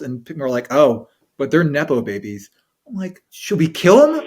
And people are like, oh, but they're Nepo babies. I'm like, should we kill them?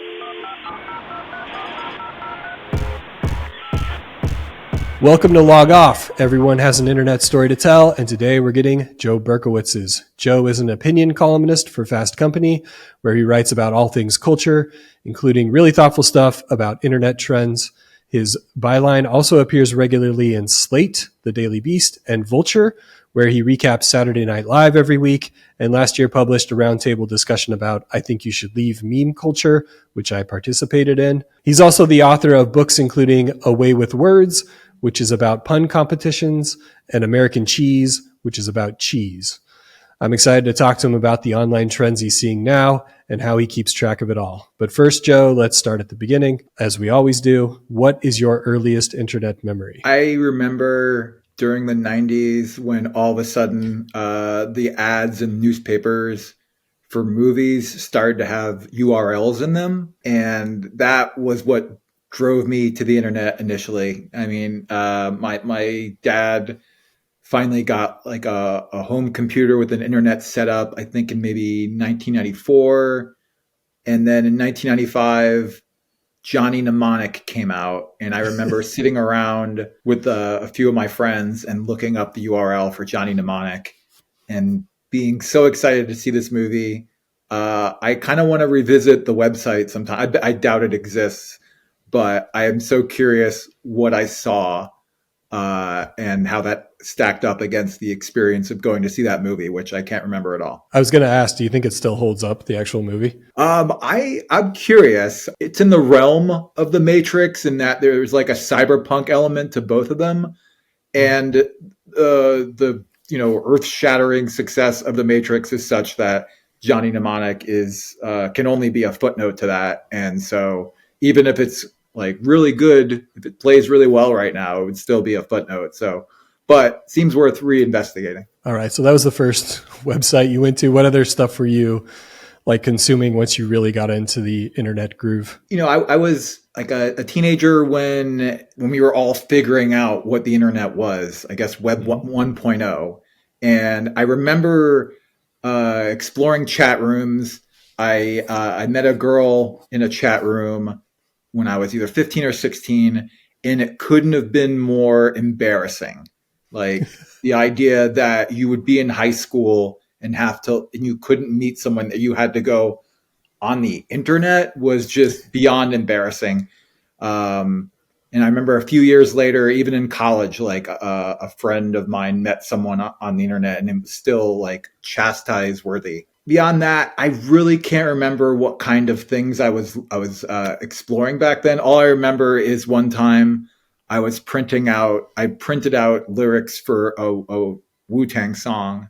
Welcome to Log Off. Everyone has an internet story to tell, and today we're getting Joe Berkowitz's. Joe is an opinion columnist for Fast Company, where he writes about all things culture, including really thoughtful stuff about internet trends. His byline also appears regularly in Slate, The Daily Beast, and Vulture, where he recaps Saturday Night Live every week, and last year published a roundtable discussion about I Think You Should Leave meme culture, which I participated in. He's also the author of books including Away with Words, which is about pun competitions, and American Cheese, which is about cheese. I'm excited to talk to him about the online trends he's seeing now and how he keeps track of it all. But first, Joe, let's start at the beginning. As we always do, what is your earliest internet memory? I remember during the 90s when all of a sudden the ads in newspapers for movies started to have URLs in them. And that was what drove me to the internet initially. I mean, my dad finally got like a home computer with an internet setup, I think in maybe 1994. And then in 1995, Johnny Mnemonic came out. And I remember sitting around with a few of my friends and looking up the URL for Johnny Mnemonic and being so excited to see this movie. I kind of want to revisit the website sometime. I doubt it exists, but I am so curious what I saw and how that stacked up against the experience of going to see that movie, which I can't remember at all. I was going to ask, do you think it still holds up, the actual movie? I'm curious. It's in the realm of the Matrix in that there's like a cyberpunk element to both of them. And the earth-shattering success of the Matrix is such that Johnny Mnemonic can only be a footnote to that. And so even if it's like really good, if it plays really well right now, it would still be a footnote. So, but seems worth reinvestigating. All right. So that was the first website you went to. What other stuff were you like consuming once you really got into the internet groove? I was like a teenager when we were all figuring out what the internet was, I guess Web 1.0. And I remember exploring chat rooms. I met a girl in a chat room when I was either 15 or 16, and it couldn't have been more embarrassing. Like the idea that you would be in high school and you couldn't meet someone, that you had to go on the internet was just beyond embarrassing. And I remember a few years later, even in college, like a friend of mine met someone on the internet and it was still like chastise worthy. Beyond that, I really can't remember what kind of things I was exploring back then. All I remember is one time I printed out lyrics for a Wu-Tang song,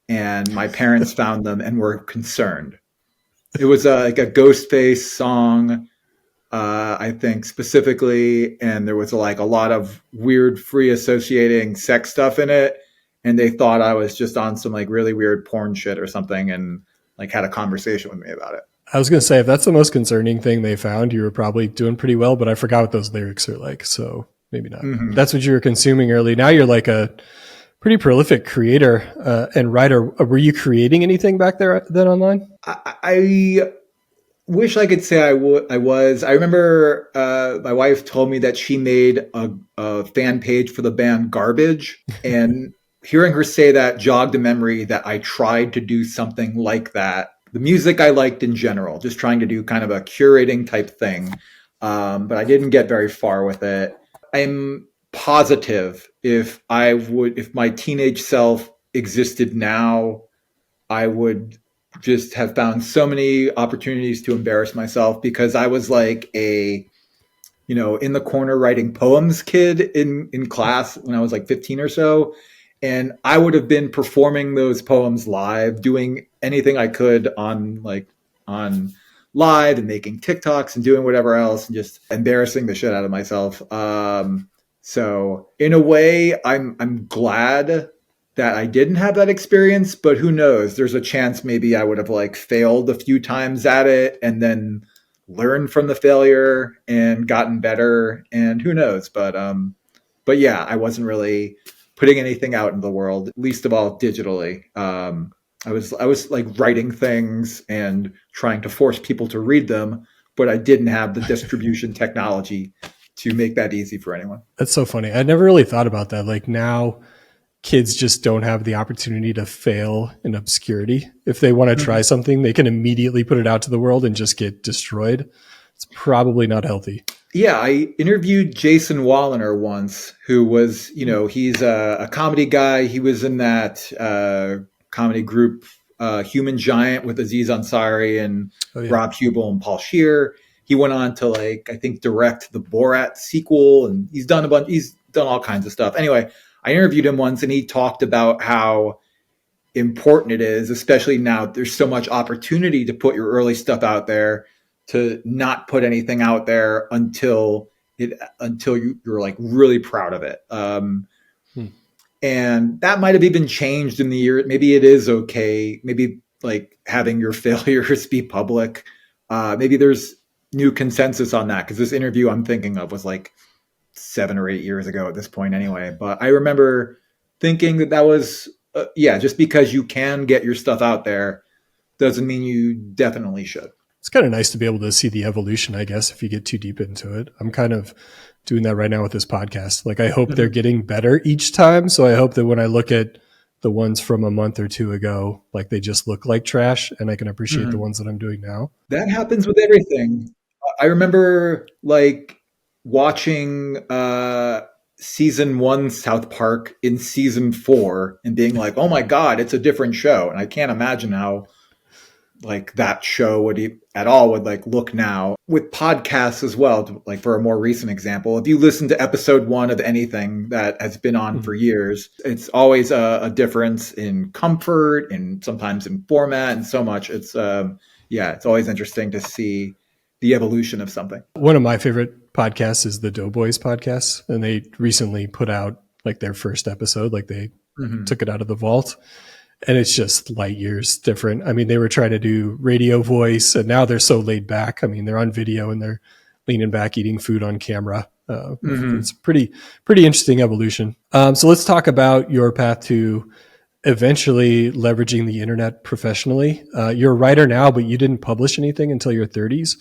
and my parents found them and were concerned. It was like a Ghostface song, I think specifically, and there was like a lot of weird free associating sex stuff in it. And they thought I was just on some like really weird porn shit or something, and like had a conversation with me about it. I was going to say, if that's the most concerning thing they found, you were probably doing pretty well, but I forgot what those lyrics are like. So maybe not. Mm-hmm. That's what you were consuming early. Now you're like a pretty prolific creator and writer. Were you creating anything back there then online? I wish I could say I was. I remember my wife told me that she made a fan page for the band Garbage, and hearing her say that jogged a memory that I tried to do something like that. The music I liked in general, just trying to do kind of a curating type thing. But I didn't get very far with it. I'm positive if my teenage self existed now, I would just have found so many opportunities to embarrass myself, because I was like a, in the corner writing poems kid in class when I was like 15 or so. And I would have been performing those poems live, doing anything I could on live and making TikToks and doing whatever else and just embarrassing the shit out of myself. So in a way, I'm glad that I didn't have that experience, but who knows? There's a chance maybe I would have like failed a few times at it and then learned from the failure and gotten better, and who knows? But yeah, I wasn't really putting anything out in the world, least of all digitally. I was like writing things and trying to force people to read them, but I didn't have the distribution technology to make that easy for anyone. That's so funny. I never really thought about that. Like now, kids just don't have the opportunity to fail in obscurity. If they want to try Mhm. something, they can immediately put it out to the world and just get destroyed. It's probably not healthy. Yeah, I interviewed Jason Walliner once, who was, he's a comedy guy. He was in that comedy group, Human Giant, with Aziz Ansari and Oh yeah. Rob Hubel and Paul Scheer. He went on to, like, I think, direct the Borat sequel, and he's done a bunch. He's done all kinds of stuff. Anyway, I interviewed him once, and he talked about how important it is, especially now there's so much opportunity to put your early stuff out there, to not put anything out there until you're like really proud of it. Hmm. And that might have even changed in the year. Maybe it is okay. Maybe like having your failures be public. Maybe there's new consensus on that, because this interview I'm thinking of was like 7 or 8 years ago at this point anyway. But I remember thinking that was, yeah, just because you can get your stuff out there doesn't mean you definitely should. It's kind of nice to be able to see the evolution, I guess, if you get too deep into it. I'm kind of doing that right now with this podcast. Like I hope they're Mhm. getting better each time. So I hope that when I look at the ones from a month or two ago, like they just look like trash and I can appreciate the Mhm. ones that I'm doing now. That happens with everything. I remember like watching season one South Park in season four and being like, "Oh my god, it's a different show," and I can't imagine how like that show would like look now. With podcasts as well, like for a more recent example, if you listen to episode one of anything that has been on Mhm. for years, it's always a difference in comfort and sometimes in format and so much. Yeah, it's always interesting to see the evolution of something. One of my favorite podcasts is the Doughboys podcast. And they recently put out like their first episode, like they Mm-hmm. took it out of the vault. And it's just light years different. I mean, they were trying to do radio voice, and now they're so laid back. I mean, they're on video and they're leaning back, eating food on camera. Mm-hmm. It's pretty interesting evolution. So let's talk about your path to eventually leveraging the internet professionally. You're a writer now, but you didn't publish anything until your 30s.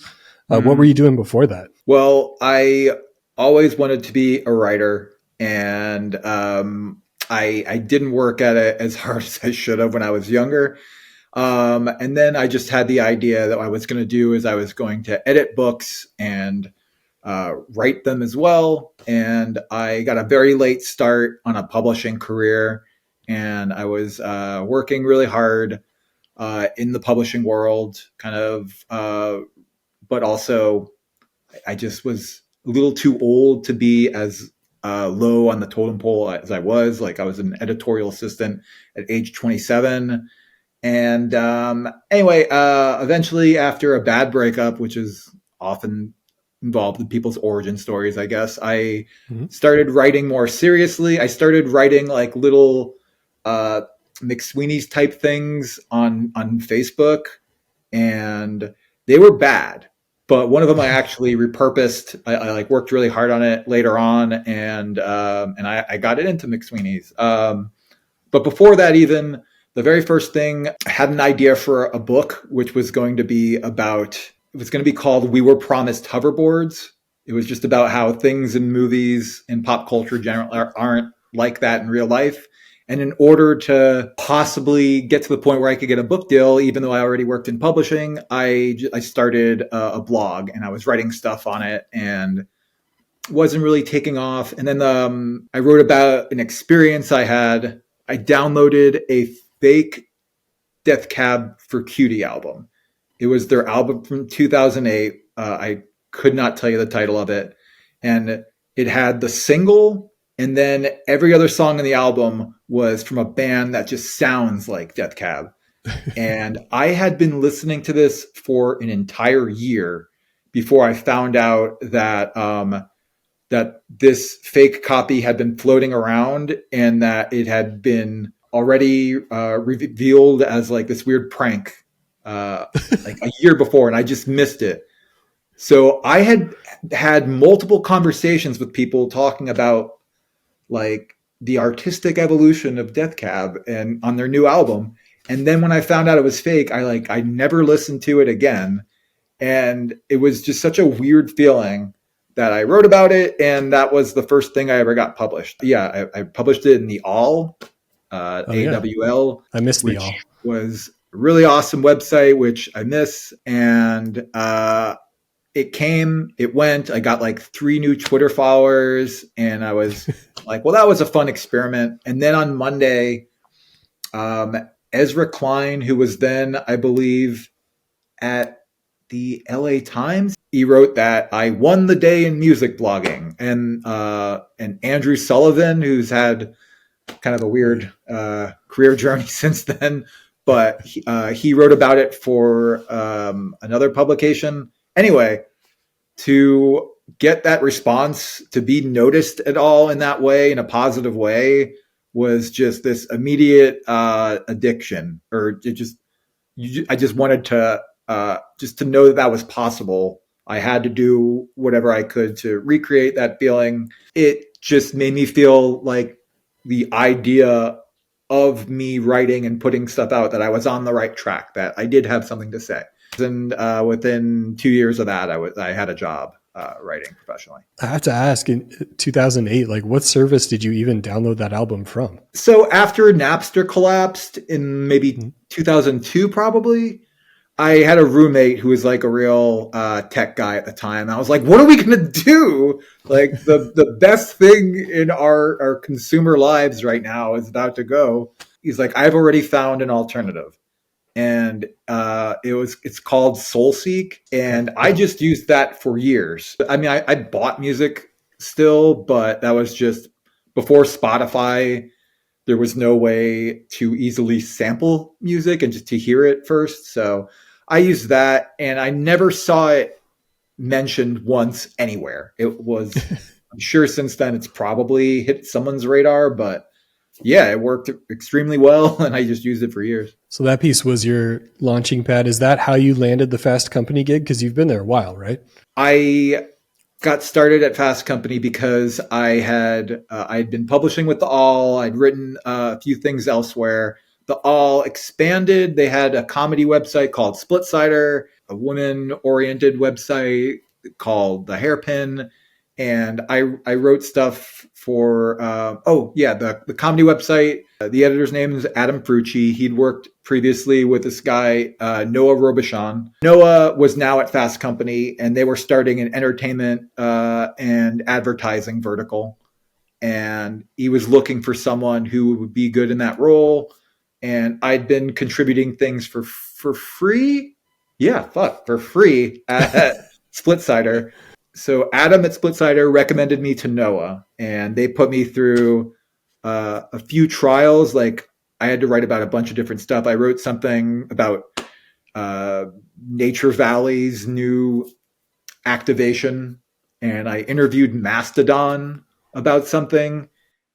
What were Mm-hmm. you doing before that? Well, I always wanted to be a writer, and I didn't work at it as hard as I should have when I was younger. And then I just had the idea that what I was going to do is I was going to edit books and write them as well. And I got a very late start on a publishing career, and I was working really hard in the publishing world, kind of, but also I just was a little too old to be as low on the totem pole as I was. Like I was an editorial assistant at age 27. And anyway, eventually, after a bad breakup, which is often involved in people's origin stories, I guess, I Mhm. started writing more seriously. I started writing like little uh, McSweeney's type things on Facebook, and they were bad. But one of them I actually repurposed. I like worked really hard on it later on, and I got it into McSweeney's. But before that, even the very first thing, I had an idea for a book, which was going to be about. It was going to be called "We Were Promised Hoverboards." It was just about how things in movies and pop culture generally aren't like that in real life. And in order to possibly get to the point where I could get a book deal, even though I already worked in publishing, I started a blog, and I was writing stuff on it, and wasn't really taking off. And then I wrote about an experience I had. I downloaded a fake Death Cab for Cutie album. It was their album from 2008. I could not tell you the title of it. And it had the single, and then every other song in the album was from a band that just sounds like Death Cab. And I had been listening to this for an entire year before I found out that this fake copy had been floating around, and that it had been already revealed as like this weird prank uh, like a year before, and I just missed it. So I had multiple conversations with people talking about like the artistic evolution of Death Cab and on their new album, And then when I found out it was fake, I never listened to it again. And it was just such a weird feeling that I wrote about it. And that was the first thing I ever got published. Yeah, I published it in the All, Oh yeah, AWL, I missed the all. which was a really awesome website, which I miss. And it came, it went. I got like 3 new Twitter followers, and I was like, well, that was a fun experiment. And then on Monday, um, Ezra Klein, who was then, I believe, at the LA Times, he wrote that I won the day in music blogging. And Andrew Sullivan, who's had kind of a weird career journey since then, but he wrote about it for another publication. Anyway, to get that response, to be noticed at all in that way, in a positive way, was just this immediate addiction, or I just wanted to just to know that that was possible. I had to do whatever I could to recreate that feeling. It just made me feel like the idea of me writing and putting stuff out, that I was on the right track, that I did have something to say. And within 2 years of that, I had a job writing professionally. I have to ask, in 2008, like what service did you even download that album from? So after Napster collapsed in maybe 2002, probably, I had a roommate who was like a real tech guy at the time. I was like, what are we going to do? Like the best thing in our consumer lives right now is about to go. He's like, I've already found an alternative. And it's called SoulSeek. And I just used that for years. I mean, I bought music still, but that was just before Spotify. There was no way to easily sample music and just to hear it first. So I used that, and I never saw it mentioned once anywhere. It was, I'm sure since then it's probably hit someone's radar, but yeah, it worked extremely well, and I just used it for years. So that piece was your launching pad. Is that how you landed the Fast Company gig? Because you've been there a while, right? I got started at Fast Company because I'd been publishing with the All. I'd written a few things elsewhere. The All expanded. They had a comedy website called Splitsider, a women-oriented website called The Hairpin, and I wrote stuff for the comedy website. The editor's name is Adam Frucci. He'd worked previously with this guy Noah Robichon. Noah was now at Fast Company, and they were starting an entertainment and advertising vertical, and he was looking for someone who would be good in that role. And I'd been contributing things for free. Yeah, for free at Splitsider. So Adam at Splitsider recommended me to Noah, and they put me through a few trials. Like, I had to write about a bunch of different stuff. I wrote something about Nature Valley's new activation, and I interviewed Mastodon about something.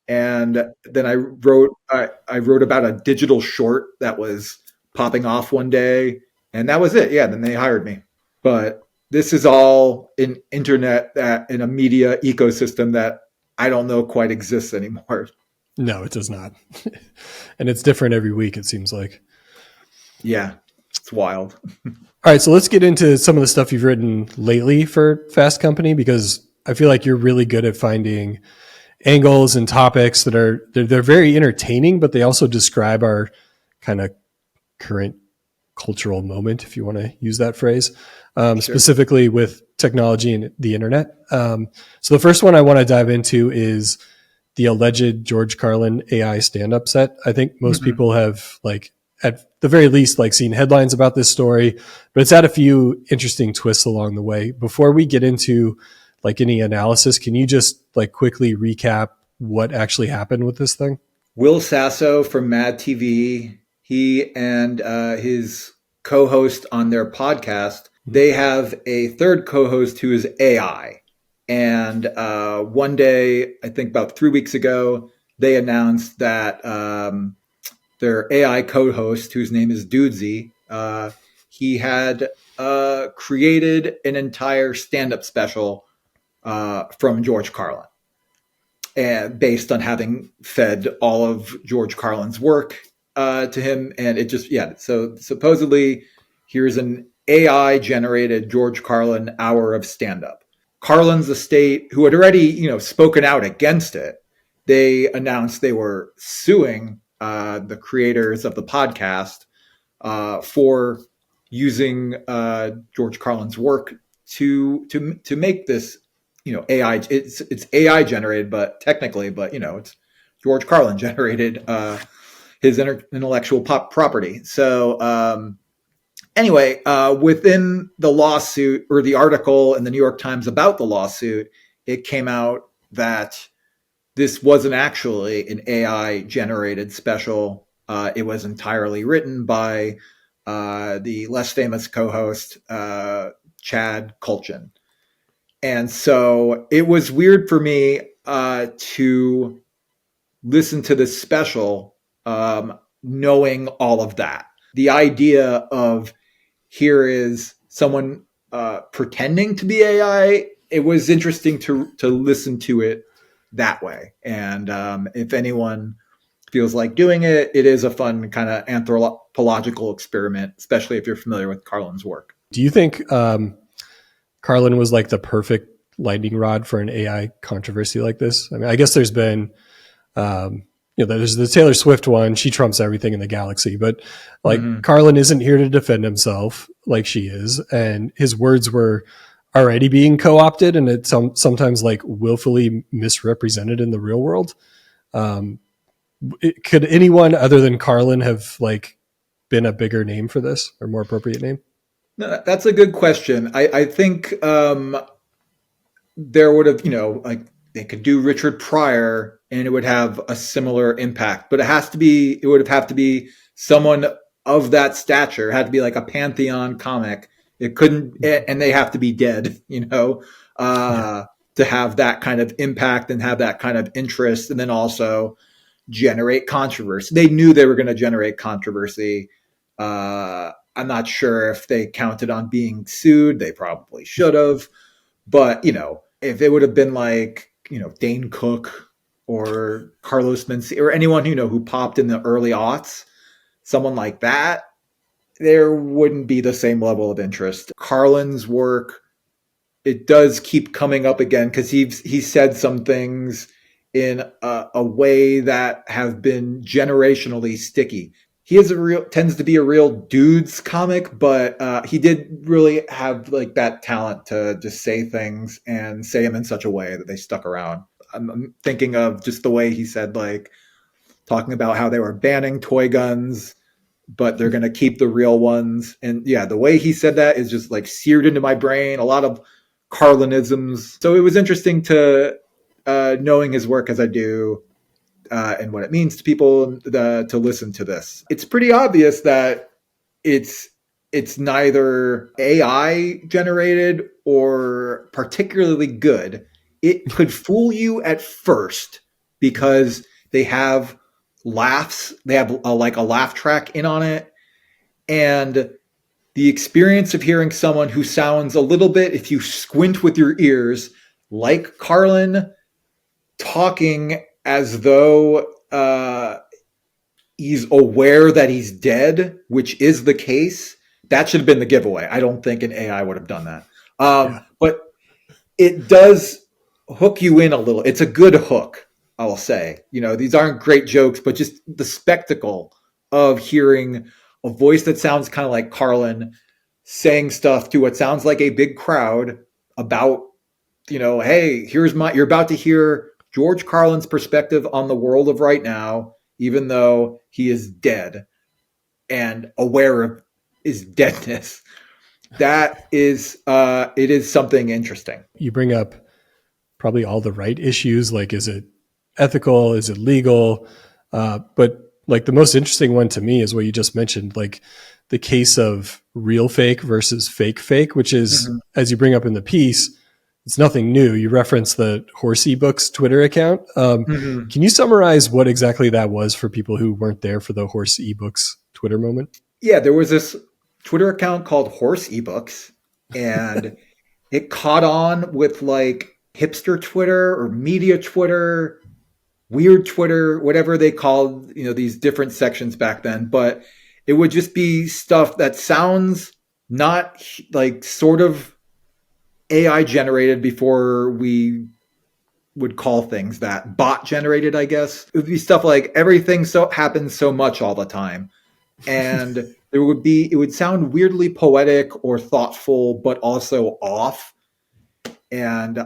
And then I wrote about a digital short that was popping off one day, and that was it. Yeah, then they hired me. But this is all in internet, that in a media ecosystem that I don't know quite exists anymore. No, it does not. And it's different every week, it seems like. Yeah, it's wild. All right, so let's get into some of the stuff you've written lately for Fast Company, because I feel like you're really good at finding angles and topics that they're very entertaining, but they also describe our kind of current cultural moment, if you want to use that phrase, Sure. Specifically with technology and the internet. So the first one I want to dive into is the alleged George Carlin AI stand-up set. I think most people have, like, at the very least, like, seen headlines about this story, but it's had a few interesting twists along the way. Before we get into like any analysis, can you just like quickly recap what actually happened with this thing? Will Sasso from Mad TV, he and his co-host on their podcast, they have a third co-host who is AI. And one day, I think about 3 weeks ago, they announced that their AI co-host, whose name is Dudesy, he had created an entire stand-up special from George Carlin, and based on having fed all of George Carlin's work to him, and it just So supposedly, here's an AI generated George Carlin hour of stand up. Carlin's estate, who had already spoken out against it, they announced they were suing the creators of the podcast for using George Carlin's work to make this AI. It's AI generated, but technically, it's George Carlin generated his intellectual property. So anyway, within the lawsuit or the article in the New York Times about the lawsuit, it came out that this wasn't actually an AI generated special. It was entirely written by the less famous co-host, Chad Kultgen. And so it was weird for me to listen to this special knowing all of that. The idea of here is someone pretending to be AI, it was interesting to listen to it that way. And if anyone feels like doing it, it is a fun kind of anthropological experiment, especially if you're familiar with Carlin's work. Do you think Carlin was like the perfect lightning rod for an AI controversy like this? I mean, I guess there's been, there's the Taylor Swift one. She trumps everything in the galaxy, but like Carlin isn't here to defend himself like she is. And his words were already being co-opted and it's sometimes like willfully misrepresented in the real world. Could anyone other than Carlin have like been a bigger name for this or more appropriate name? No, that's a good question. I think there would have, like they could do Richard Pryor and it would have a similar impact, but it would have to be someone of that stature. It had to be like a pantheon comic. It couldn't, and they have to be dead, to have that kind of impact and have that kind of interest, and then also generate controversy. They knew they were going to generate controversy. I'm not sure if they counted on being sued. They probably should have. But, if it would have been like, Dane Cook or Carlos Mencia or anyone, who popped in the early aughts, someone like that, there wouldn't be the same level of interest. Carlin's work, it does keep coming up again because he said some things in a way that have been generationally sticky. He tends to be a real dudes comic, but he did really have like that talent to just say things and say them in such a way that they stuck around. I'm thinking of just the way he said, like talking about how they were banning toy guns, but they're going to keep the real ones. And the way he said that is just like seared into my brain, a lot of Carlinisms. So it was interesting to knowing his work as I do and what it means to people to listen to this. It's pretty obvious that it's neither AI generated or particularly good. It could fool you at first because they have laughs. They have a laugh track in on it. And the experience of hearing someone who sounds a little bit, if you squint with your ears, like Carlin, talking as though he's aware that he's dead, which is the case, that should have been the giveaway. I don't think an AI would have done that. But it does hook you in a little. It's a good hook, I'll say. These aren't great jokes, but just the spectacle of hearing a voice that sounds kind of like Carlin saying stuff to what sounds like a big crowd about, hey, you're about to hear George Carlin's perspective on the world of right now, even though he is dead and aware of his deadness. That is, it is something interesting. You bring up probably all the right issues. Like, is it ethical? Is it legal? But like the most interesting one to me is what you just mentioned, like the case of real fake versus fake, which is, as you bring up in the piece, it's nothing new. You reference the Horse ebooks Twitter account. Can you summarize what exactly that was for people who weren't there for the Horse ebooks Twitter moment? Yeah, there was this Twitter account called Horse ebooks, and it caught on with like hipster Twitter or media Twitter. weird Twitter, whatever they called, these different sections back then, but it would just be stuff that sounds not like sort of AI generated before we would call things that bot generated, I guess. It would be stuff like everything happens so much all the time. And it would sound weirdly poetic or thoughtful, but also off. And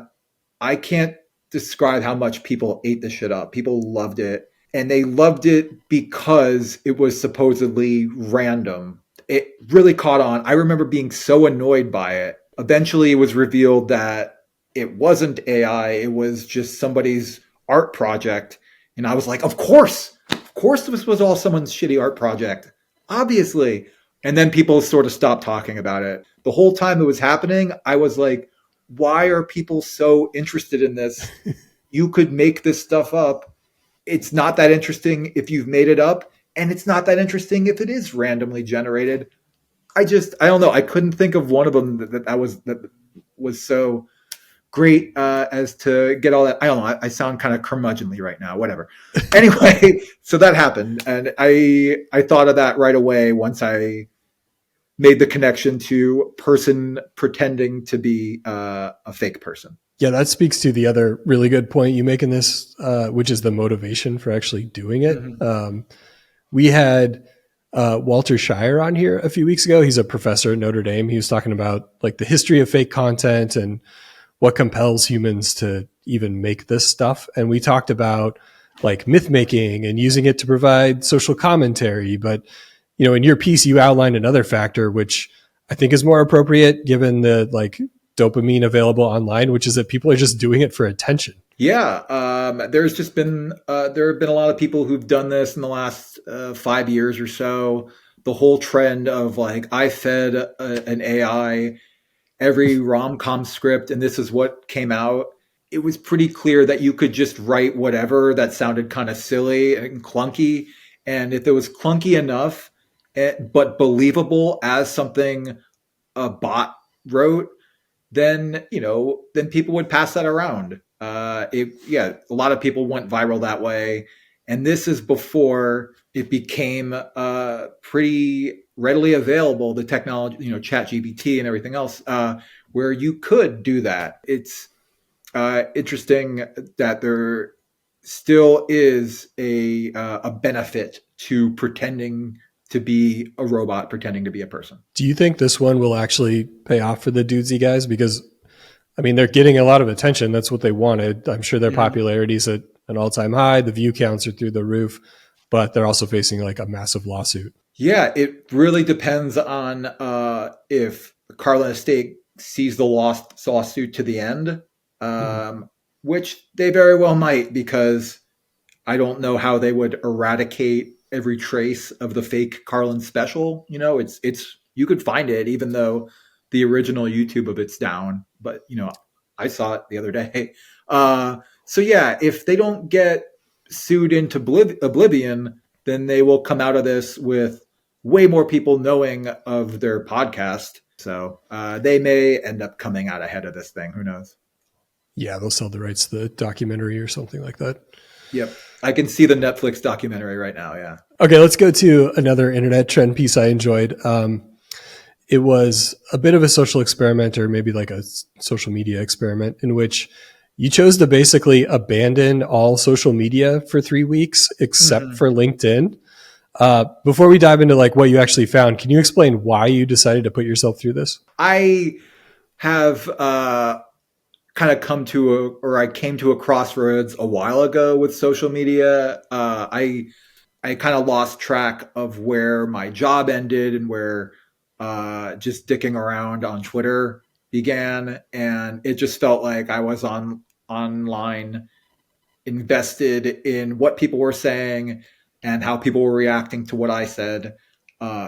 I can't describe how much people ate this shit up. People loved it. And they loved it because it was supposedly random. It really caught on. I remember being so annoyed by it. Eventually, it was revealed that it wasn't AI. It was just somebody's art project. And I was like, of course this was all someone's shitty art project. Obviously. And then people sort of stopped talking about it. The whole time it was happening, I was like, why are people so interested in this? You could make this stuff up. It's not that interesting if you've made it up, and it's not that interesting if it is randomly generated. I don't know. I couldn't think of one of them that was so great as to get all that. I don't know. I sound kind of curmudgeonly right now. Whatever. Anyway, so that happened, and I thought of that right away once I made the connection to person pretending to be a fake person. Yeah, that speaks to the other really good point you make in this, which is the motivation for actually doing it. Mm-hmm. We had Walter Shire on here a few weeks ago. He's a professor at Notre Dame. He was talking about like the history of fake content and what compels humans to even make this stuff. And we talked about like myth making and using it to provide social commentary. But, in your piece, you outlined another factor, which I think is more appropriate given the like dopamine available online, which is that people are just doing it for attention. Yeah. There's just been, there have been a lot of people who've done this in the last 5 years or so. The whole trend of like, I fed an AI every rom-com script and this is what came out. It was pretty clear that you could just write whatever that sounded kind of silly and clunky. And if it was clunky enough, but believable as something a bot wrote, then people would pass that around. A lot of people went viral that way, and this is before it became pretty readily available. The technology, ChatGPT and everything else, where you could do that. It's interesting that there still is a benefit to pretending to be a robot, pretending to be a person. Do you think this one will actually pay off for the Dudesy guys? Because, I mean, they're getting a lot of attention. That's what they wanted. I'm sure their popularity is at an all-time high. The view counts are through the roof, but they're also facing like a massive lawsuit. Yeah, it really depends on if Carlin Estate sees the lawsuit to the end, which they very well might, because I don't know how they would eradicate every trace of the fake Carlin special. It's you could find it, even though the original YouTube of it's down. But I saw it the other day. So yeah, if they don't get sued into oblivion, then they will come out of this with way more people knowing of their podcast. So they may end up coming out ahead of this thing. Who knows? Yeah, they'll sell the rights to the documentary or something like that. Yep. I can see the Netflix documentary right now. Yeah. Okay, let's go to another internet trend piece I enjoyed. It was a bit of a social experiment, or maybe like a social media experiment, in which you chose to basically abandon all social media for 3 weeks, except for LinkedIn. Before we dive into like what you actually found, can you explain why you decided to put yourself through this? I have kind of I came to a crossroads a while ago with social media. I kind of lost track of where my job ended and where just dicking around on Twitter began. And it just felt like I was online invested in what people were saying and how people were reacting to what I said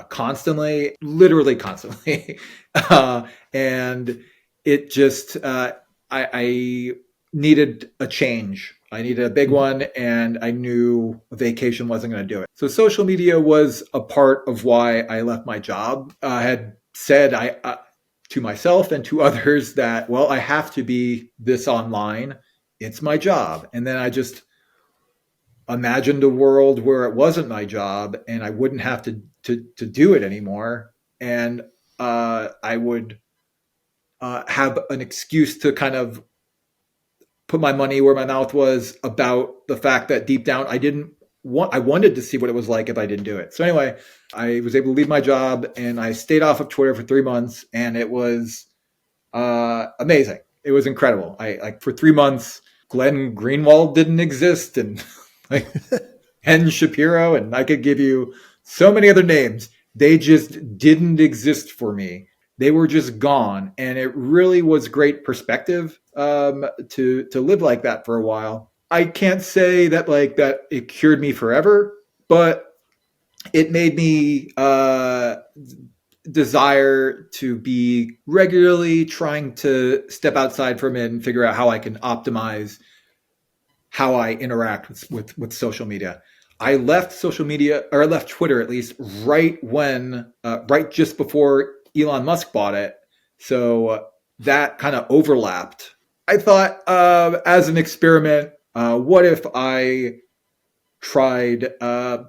constantly, literally constantly. And it just, I needed a change. I needed a big one, and I knew a vacation wasn't going to do it. So social media was a part of why I left my job. I had said to myself and to others that, well, I have to be this online. It's my job. And then I just imagined a world where it wasn't my job and I wouldn't have to do it anymore. And I would have an excuse to kind of put my money where my mouth was about the fact that deep down I wanted to see what it was like if I didn't do it. So anyway, I was able to leave my job and I stayed off of Twitter for 3 months, and it was amazing. It was incredible. I like for 3 months, Glenn Greenwald didn't exist, and like Hen Shapiro, and I could give you so many other names. They just didn't exist for me. They were just gone, and it really was great perspective to live like that for a while. I can't say that like that it cured me forever, but it made me desire to be regularly trying to step outside from it and figure out how I can optimize how I interact with social media. I left social media, or I left Twitter at least, right just before Elon Musk bought it. So that kind of overlapped. I thought, as an experiment, what if I tried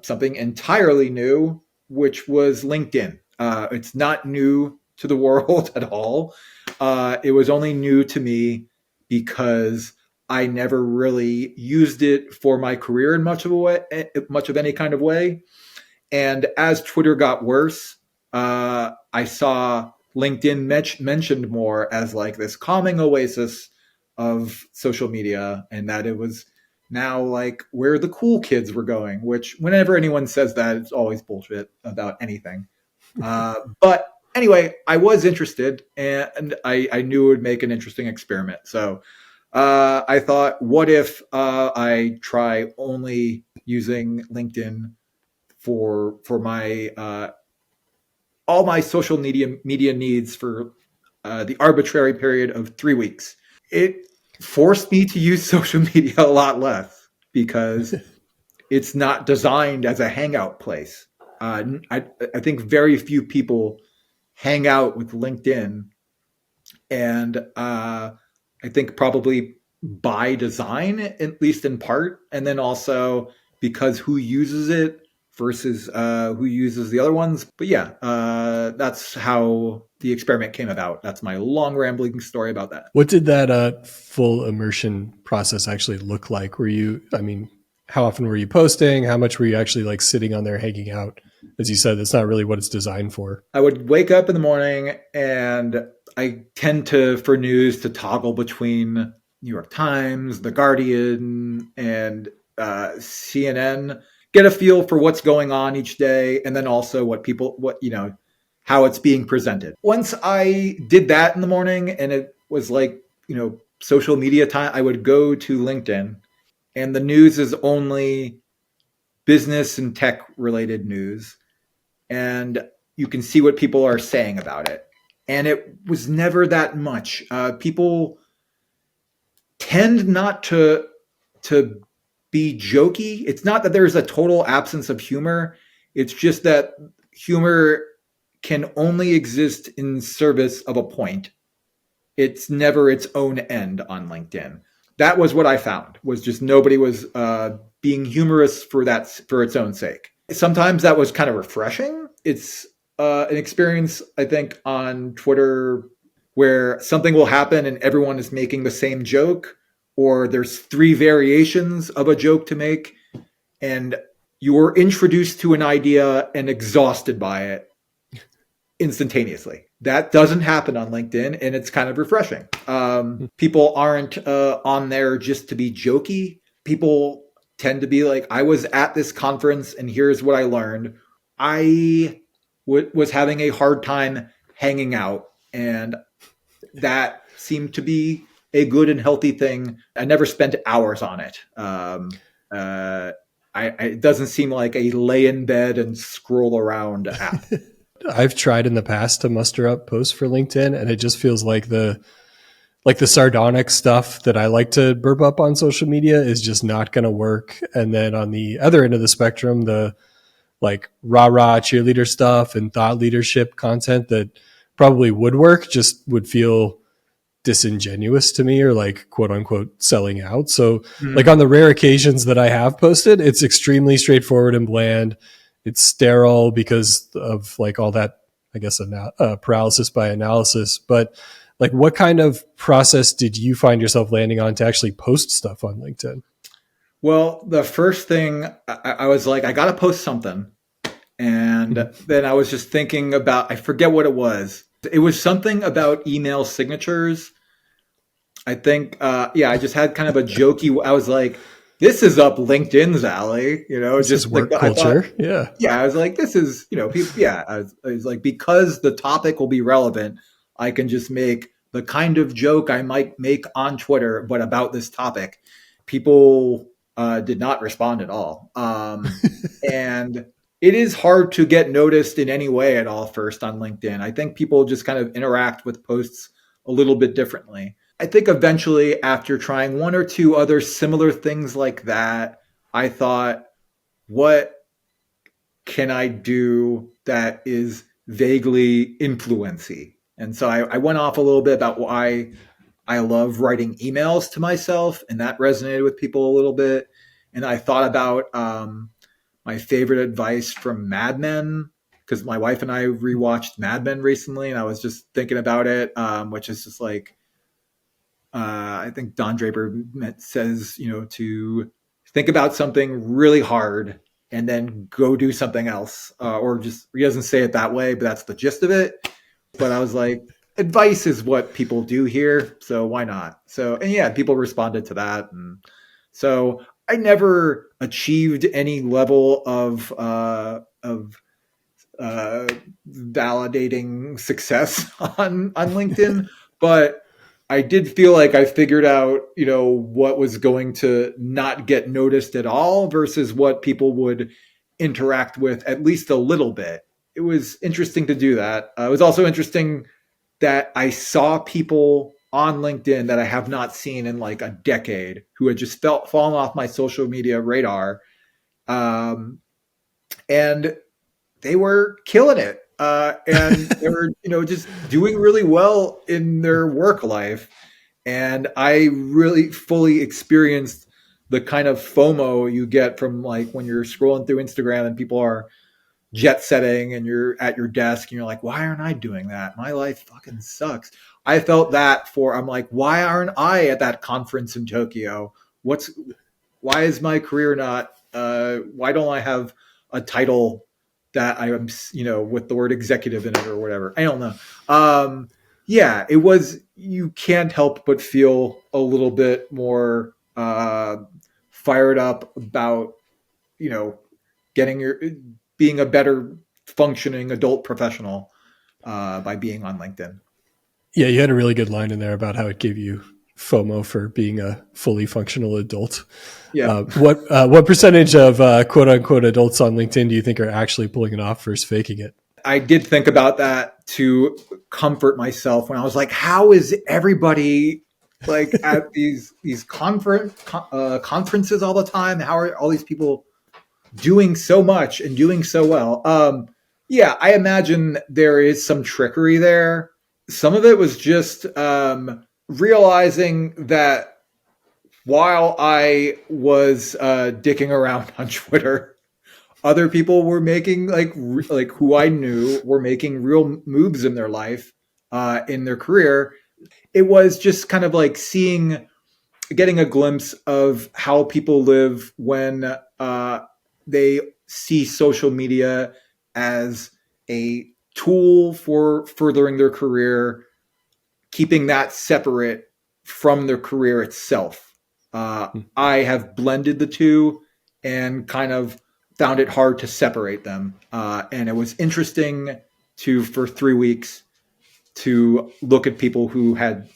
something entirely new, which was LinkedIn. It's not new to the world at all. It was only new to me because I never really used it for my career in much of any kind of way. And as Twitter got worse, I saw LinkedIn mentioned more as like this calming oasis of social media, and that it was now like where the cool kids were going, which whenever anyone says that, it's always bullshit about anything. But anyway, I was interested, and I knew it would make an interesting experiment. So I thought, what if I try only using LinkedIn for my all my social media needs for the arbitrary period of 3 weeks. It forced me to use social media a lot less because it's not designed as a hangout place. I think very few people hang out with LinkedIn, and I think probably by design, at least in part, and then also because who uses it versus who uses the other ones. But yeah, that's how the experiment came about. That's my long rambling story about that. What did that full immersion process actually look like? I mean, how often were you posting? How much were you actually like sitting on there hanging out? As you said, that's not really what it's designed for. I would wake up in the morning, and I tend for news to toggle between New York Times, The Guardian, and CNN. Get a feel for what's going on each day, and then also how it's being presented. Once I did that in the morning, and it was like, social media time, I would go to LinkedIn, and the news is only business and tech related news. And you can see what people are saying about it. And it was never that much. People tend not to be jokey. It's not that there's a total absence of humor. It's just that humor can only exist in service of a point. It's never its own end on LinkedIn. That was what I found, was just nobody was being humorous for its own sake. Sometimes that was kind of refreshing. It's an experience, I think, on Twitter where something will happen and everyone is making the same joke, or there's 3 variations of a joke to make, and you're introduced to an idea and exhausted by it instantaneously. That doesn't happen on LinkedIn, and it's kind of refreshing. People aren't on there just to be jokey. People tend to be like, I was at this conference and here's what I learned. I was having a hard time hanging out, and that seemed to be a good and healthy thing. I never spent hours on it. It doesn't seem like a lay in bed and scroll around app. I've tried in the past to muster up posts for LinkedIn, and it just feels like the sardonic stuff that I like to burp up on social media is just not going to work. And then on the other end of the spectrum, the like rah-rah cheerleader stuff and thought leadership content that probably would work just would feel disingenuous to me or like quote unquote selling out. So like Mm. on the rare occasions that I have posted, it's extremely straightforward and bland. It's sterile because of like all that, I guess, paralysis by analysis. But like, what kind of process did you find yourself landing on to actually post stuff on LinkedIn? Well, the first thing I was like, I got to post something. And then I was just thinking about, I forget what it was. It was something about email signatures. I think, yeah, I just had kind of a jokey, I was like, this is up LinkedIn's alley, This is just like, work I thought, culture. Yeah. yeah, I was like, this is, people, yeah, I was like, because the topic will be relevant, I can just make the kind of joke I might make on Twitter, but about this topic. People did not respond at all. And it is hard to get noticed in any way at all first on LinkedIn. I think people just kind of interact with posts a little bit differently. I think eventually, after trying one or two other similar things like that, I thought, what can I do that is vaguely influency? And so I went off a little bit about why I love writing emails to myself, and that resonated with people a little bit. And I thought about my favorite advice from Mad Men, because my wife and I rewatched Mad Men recently, and I was just thinking about it, which is just like, I think Don Draper says, to think about something really hard and then go do something else. Or just, he doesn't say it that way, but that's the gist of it. But I was like, advice is what people do here. So why not? So, and yeah, people responded to that. And so I never achieved any level of validating success on LinkedIn, but I did feel like I figured out, what was going to not get noticed at all versus what people would interact with at least a little bit. It was interesting to do that. It was also interesting that I saw people on LinkedIn that I have not seen in like a decade who had just fallen off my social media radar. And they were killing it. And they were, just doing really well in their work life. And I really fully experienced the kind of FOMO you get from like when you're scrolling through Instagram and people are jet setting and you're at your desk and you're like, why aren't I doing that? My life fucking sucks. I felt that I'm like, why aren't I at that conference in Tokyo? Why is my career not, why don't I have a title that I am, with the word executive in it or whatever? I don't know. Yeah, it was, you can't help but feel a little bit more fired up about, being a better functioning adult professional by being on LinkedIn. Yeah, you had a really good line in there about how it gave you FOMO for being a fully functional adult. Yeah. What percentage of quote unquote adults on LinkedIn do you think are actually pulling it off versus faking it? I did think about that to comfort myself when I was like, how is everybody like at these conferences all the time? How are all these people doing so much and doing so well? Yeah, I imagine there is some trickery there. Some of it was just realizing that while I was dicking around on Twitter, other people were making like who I knew were making real moves in their life, in their career. It was just kind of like getting a glimpse of how people live when they see social media as a tool for furthering their career, keeping that separate from their career itself. I have blended the two and kind of found it hard to separate them. And it was interesting for 3 weeks, to look at people who had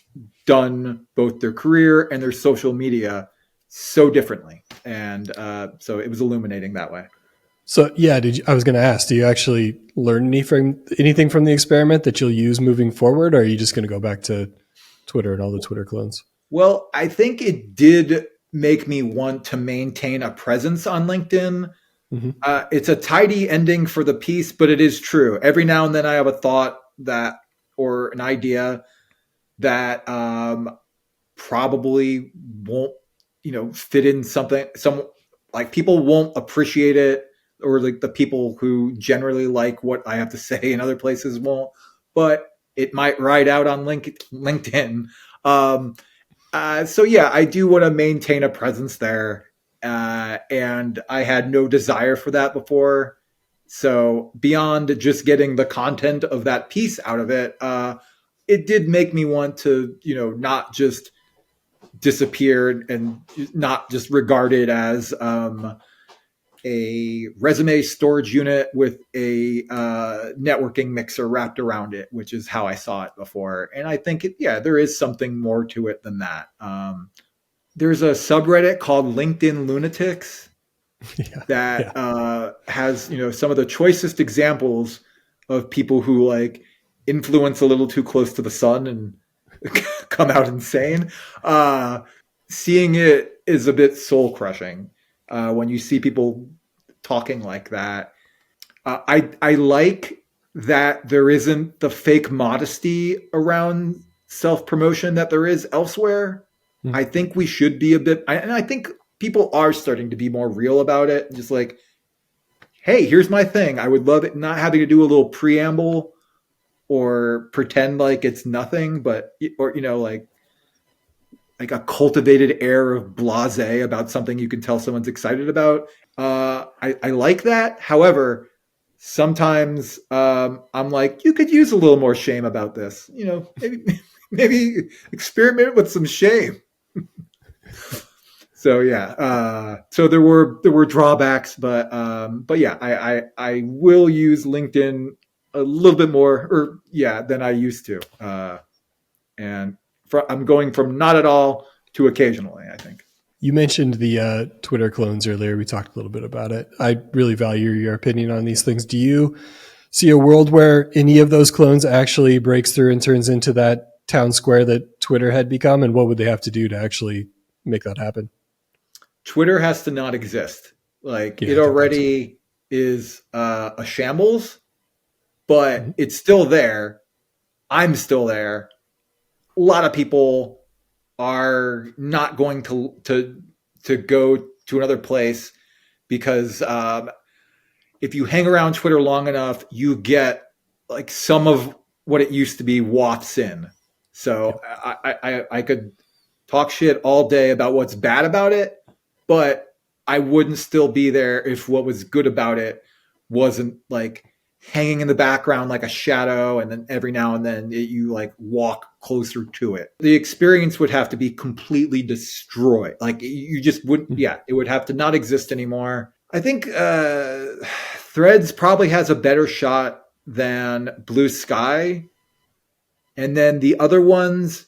done both their career and their social media so differently. And so it was illuminating that way. So yeah, I was going to ask, do you actually learn anything from the experiment that you'll use moving forward? Or are you just going to go back to Twitter and all the Twitter clones? Well, I think it did make me want to maintain a presence on LinkedIn. Mm-hmm. It's a tidy ending for the piece, but it is true. Every now and then I have a thought or an idea that probably won't, fit in some like people won't appreciate it, or like the people who generally like what I have to say in other places won't, but it might ride out on LinkedIn. So yeah, I do want to maintain a presence there. And I had no desire for that before. So beyond just getting the content of that piece out of it, it did make me want to, not just disappear and not just regarded as a resume storage unit with a networking mixer wrapped around it, which is how I saw it before. And I think, there is something more to it than that. There's a subreddit called LinkedIn Lunatics that has, some of the choicest examples of people who like influence a little too close to the sun and come out insane. Seeing it is a bit soul crushing when you see people talking like that. I like that there isn't the fake modesty around self promotion that there is elsewhere. Mm-hmm. I think we should be and I think people are starting to be more real about it. Just like, hey, here's my thing. I would love it not having to do a little preamble or pretend like it's nothing, or like a cultivated air of blasé about something you can tell someone's excited about. I like that. However, sometimes I'm like, you could use a little more shame about this. Maybe experiment with some shame. So yeah, so there were drawbacks, but yeah, I will use LinkedIn a little bit more, than I used to, and I'm going from not at all to occasionally, I think. You mentioned the Twitter clones earlier. We talked a little bit about it. I really value your opinion on these things. Do you see a world where any of those clones actually breaks through and turns into that town square that Twitter had become? And what would they have to do to actually make that happen? Twitter has to not exist. Like it already is a shambles, but it's still there. I'm still there. A lot of people are not going to go to another place because if you hang around Twitter long enough, you get like some of what it used to be wafts in. So I could talk shit all day about what's bad about it, but I wouldn't still be there if what was good about it wasn't like hanging in the background like a shadow, and then every now and then you like walk closer to it. The experience would have to be completely destroyed. Like you just wouldn't, it would have to not exist anymore. I think Threads probably has a better shot than Bluesky. And then the other ones,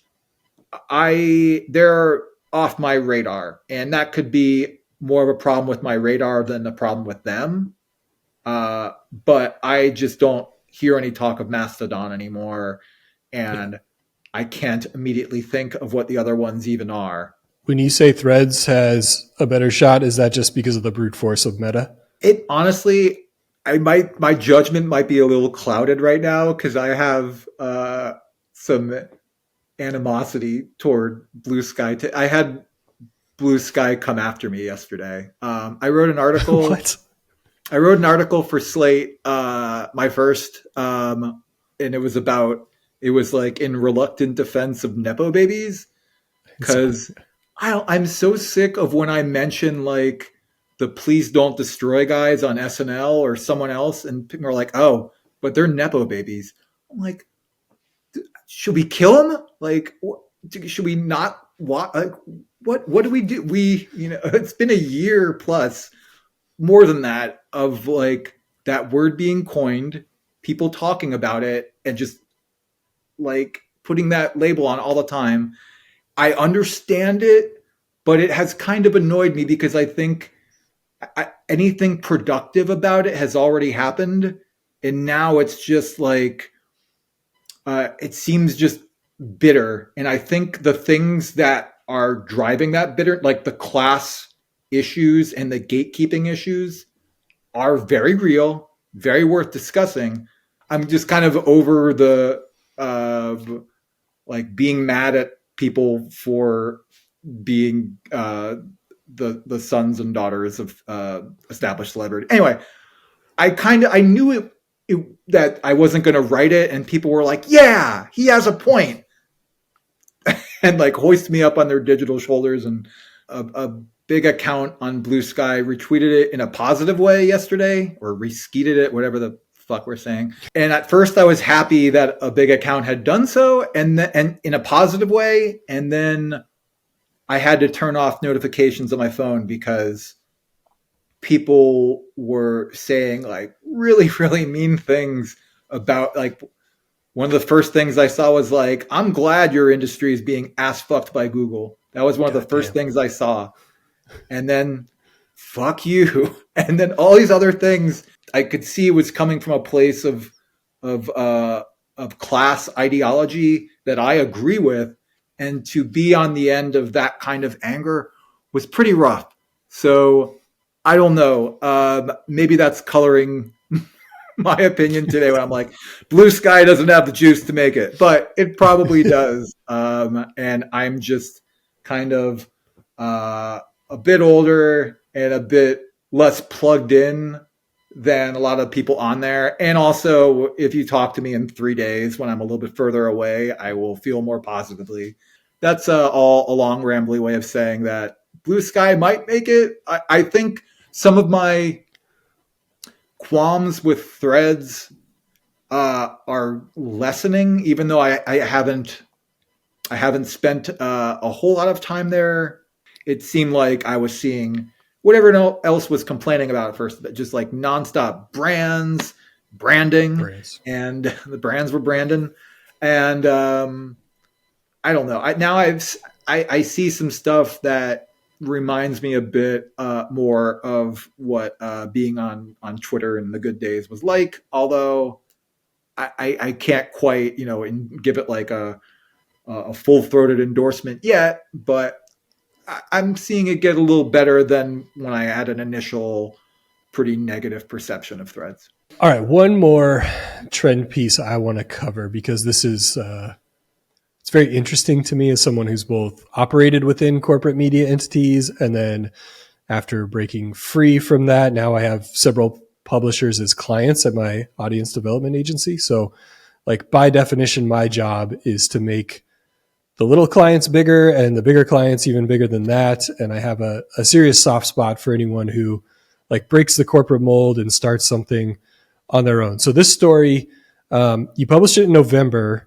they're off my radar, and that could be more of a problem with my radar than a problem with them. But I just don't hear any talk of Mastodon anymore, and I can't immediately think of what the other ones even are. When you say Threads has a better shot, is that just because of the brute force of Meta? It honestly, my judgment might be a little clouded right now because I have some animosity toward Bluesky. I had Bluesky come after me yesterday. I wrote an article. What? I wrote an article for Slate, my first, and it was like in reluctant defense of Nepo babies, because I'm so sick of when I mention like the Please Don't Destroy guys on SNL or someone else, and people are like, oh, but they're Nepo babies. I'm like, should we kill them? Like, should we not? What do we do? It's been a year plus, more than that, of like that word being coined, people talking about it, and just like putting that label on all the time. I understand it, but it has kind of annoyed me because I think anything productive about it has already happened. And now it's just like, it seems just bitter. And I think the things that are driving that bitter, like the class issues and the gatekeeping issues, are very real, very worth discussing. I'm just kind of over the like being mad at people for being the sons and daughters of established celebrity. Anyway, I knew that I wasn't going to write it, and people were like, "Yeah, he has a point," and like hoist me up on their digital shoulders. And a big account on Bluesky retweeted it in a positive way yesterday, or reskeeted it, whatever the fuck we're saying. And at first, I was happy that a big account had done so, and in a positive way. And then I had to turn off notifications on my phone because people were saying like really, really mean things about, like, one of the first things I saw was like, "I'm glad your industry is being ass fucked by Google." That was one of the first things I saw. And then, "Fuck you." And then all these other things I could see was coming from a place of class ideology that I agree with. And to be on the end of that kind of anger was pretty rough. So I don't know. Maybe that's coloring my opinion today when I'm like, Bluesky doesn't have the juice to make it, but it probably does. And I'm just kind of a bit older and a bit less plugged in than a lot of people on there. And also, if you talk to me in 3 days when I'm a little bit further away, I will feel more positively. That's all a long, rambly way of saying that Bluesky might make it. I think some of my qualms with Threads are lessening, even though I haven't spent a whole lot of time there. It seemed like I was seeing whatever else was complaining about at first, just like nonstop branding, and the brands were Brandon. And I don't know. I see some stuff that reminds me a bit more of what being on Twitter in the good days was like. Although I can't quite, give it like a full-throated endorsement yet, but I'm seeing it get a little better than when I had an initial pretty negative perception of Threads. All right, one more trend piece I want to cover, because this is it's very interesting to me as someone who's both operated within corporate media entities, and then after breaking free from that, now I have several publishers as clients at my audience development agency. So, like, by definition, my job is to make the little clients bigger and the bigger clients even bigger than that. And I have a serious soft spot for anyone who like breaks the corporate mold and starts something on their own. So this story, you published it in November.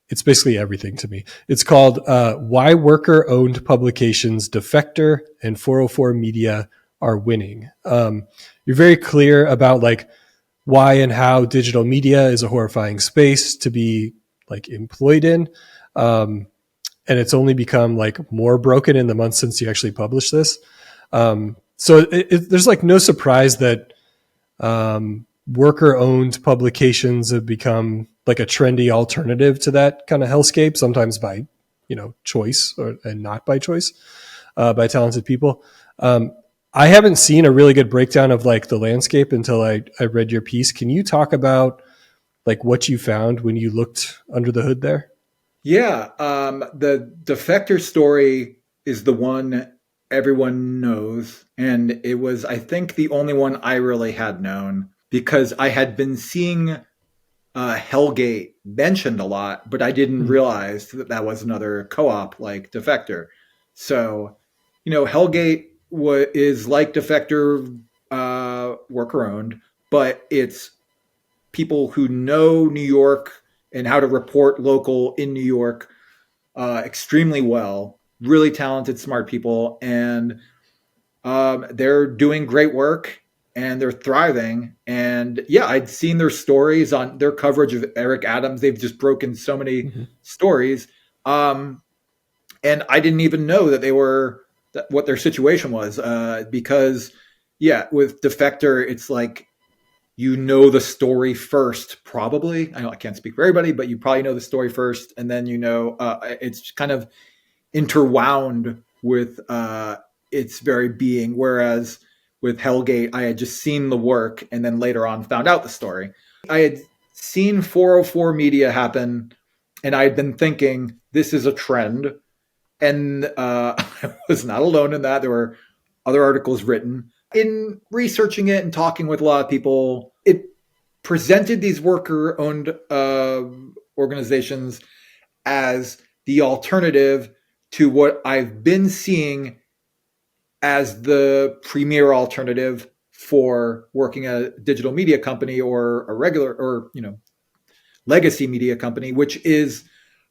It's basically everything to me. It's called Why Worker-Owned Publications, Defector, and 404 Media Are Winning. You're very clear about like why and how digital media is a horrifying space to be like employed in. And it's only become like more broken in the months since you actually published this. So there's like no surprise that worker-owned publications have become like a trendy alternative to that kind of hellscape, sometimes by, choice and not by choice, by talented people. I haven't seen a really good breakdown of like the landscape until I read your piece. Can you talk about like what you found when you looked under the hood there? Yeah. The Defector story is the one everyone knows. And it was, I think, the only one I really had known, because I had been seeing Hellgate mentioned a lot, but I didn't realize that was another co-op like Defector. So, Hellgate is like Defector, worker owned, but it's people who know New York and how to report local in New York extremely well. Really talented, smart people, and they're doing great work and they're thriving. And yeah, I'd seen their stories on their coverage of Eric Adams. They've just broken so many stories. And I didn't even know that they were what their situation was, because yeah, with Defector, it's like, the story first, probably. I can't speak for everybody, but you probably know the story first, and then it's kind of interwound with its very being. Whereas with Hellgate, I had just seen the work and then later on found out the story. I had seen 404 Media happen And I'd been thinking, this is a trend. And I was not alone in that. There were other articles written. In researching it and talking with a lot of people, it presented these worker owned organizations as the alternative to what I've been seeing as the premier alternative for working at a digital media company or a regular or legacy media company, which is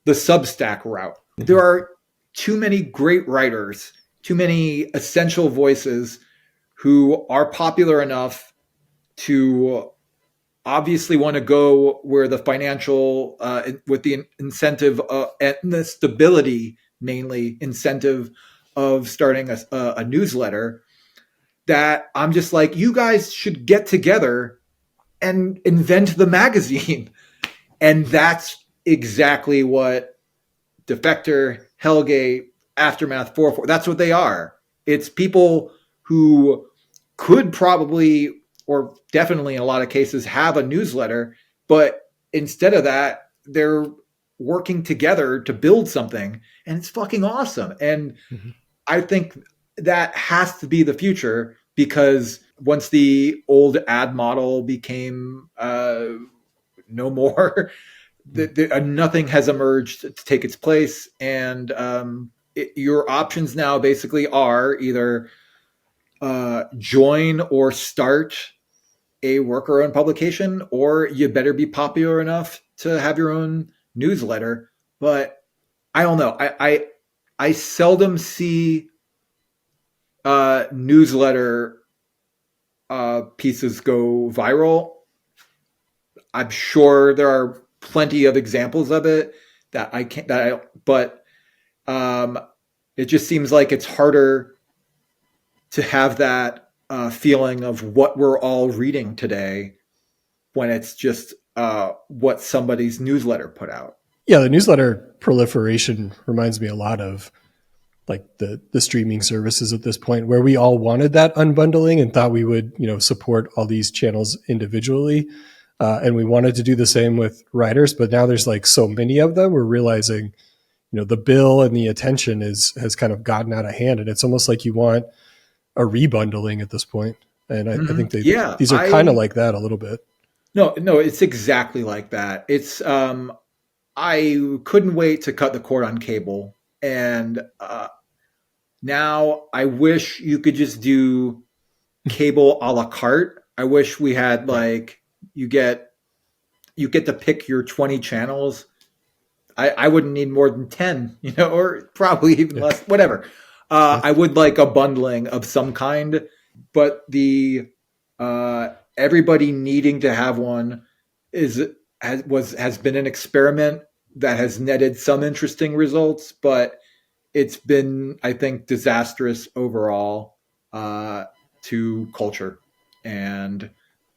the Substack route. There are too many great writers, too many essential voices who are popular enough to obviously want to go where the financial, with the incentive and the stability, mainly incentive of starting a newsletter, that I'm just like, you guys should get together and invent the magazine. And that's exactly what Defector, Hellgate, Aftermath 4, that's what they are. It's people who could probably, or definitely in a lot of cases, have a newsletter, but instead of that, they're working together to build something, and it's fucking awesome. And I think that has to be the future, because once the old ad model became no more, nothing has emerged to take its place. And your options now basically are either join or start a worker-owned publication, or you better be popular enough to have your own newsletter. But I don't know. I seldom see newsletter pieces go viral. I'm sure there are plenty of examples of it that I can't. But it just seems like it's harder to have that feeling of what we're all reading today when it's just what somebody's newsletter put out. Yeah, the newsletter proliferation reminds me a lot of like the streaming services at this point, where we all wanted that unbundling and thought we would, support all these channels individually. And we wanted to do the same with writers, but now there's like so many of them, we're realizing, the bill and the attention has kind of gotten out of hand. And it's almost like you want a rebundling at this point. And I think these are kind of like that a little bit. No, it's exactly like that. It's I couldn't wait to cut the cord on cable, and now I wish you could just do cable a la carte. I wish we had like you get to pick your 20 channels. I wouldn't need more than 10, or probably even less, whatever. I would like a bundling of some kind, but the everybody needing to have one has been an experiment that has netted some interesting results, but it's been, I think, disastrous overall to culture. And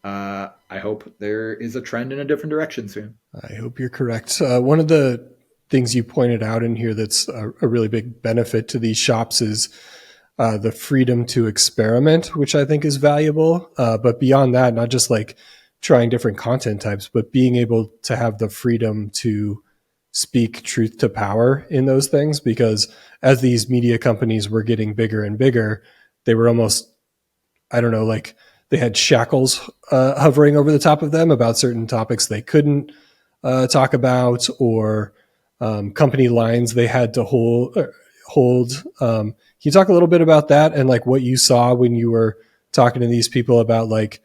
I hope there is a trend in a different direction soon. I hope you're correct. One of the things you pointed out in here that's a really big benefit to these shops is the freedom to experiment, which I think is valuable. But beyond that, not just like trying different content types, but being able to have the freedom to speak truth to power in those things. Because as these media companies were getting bigger and bigger, they were almost, I don't know, like they had shackles hovering over the top of them about certain topics they couldn't talk about, or company lines they had to hold. Can you talk a little bit about that and like what you saw when you were talking to these people about like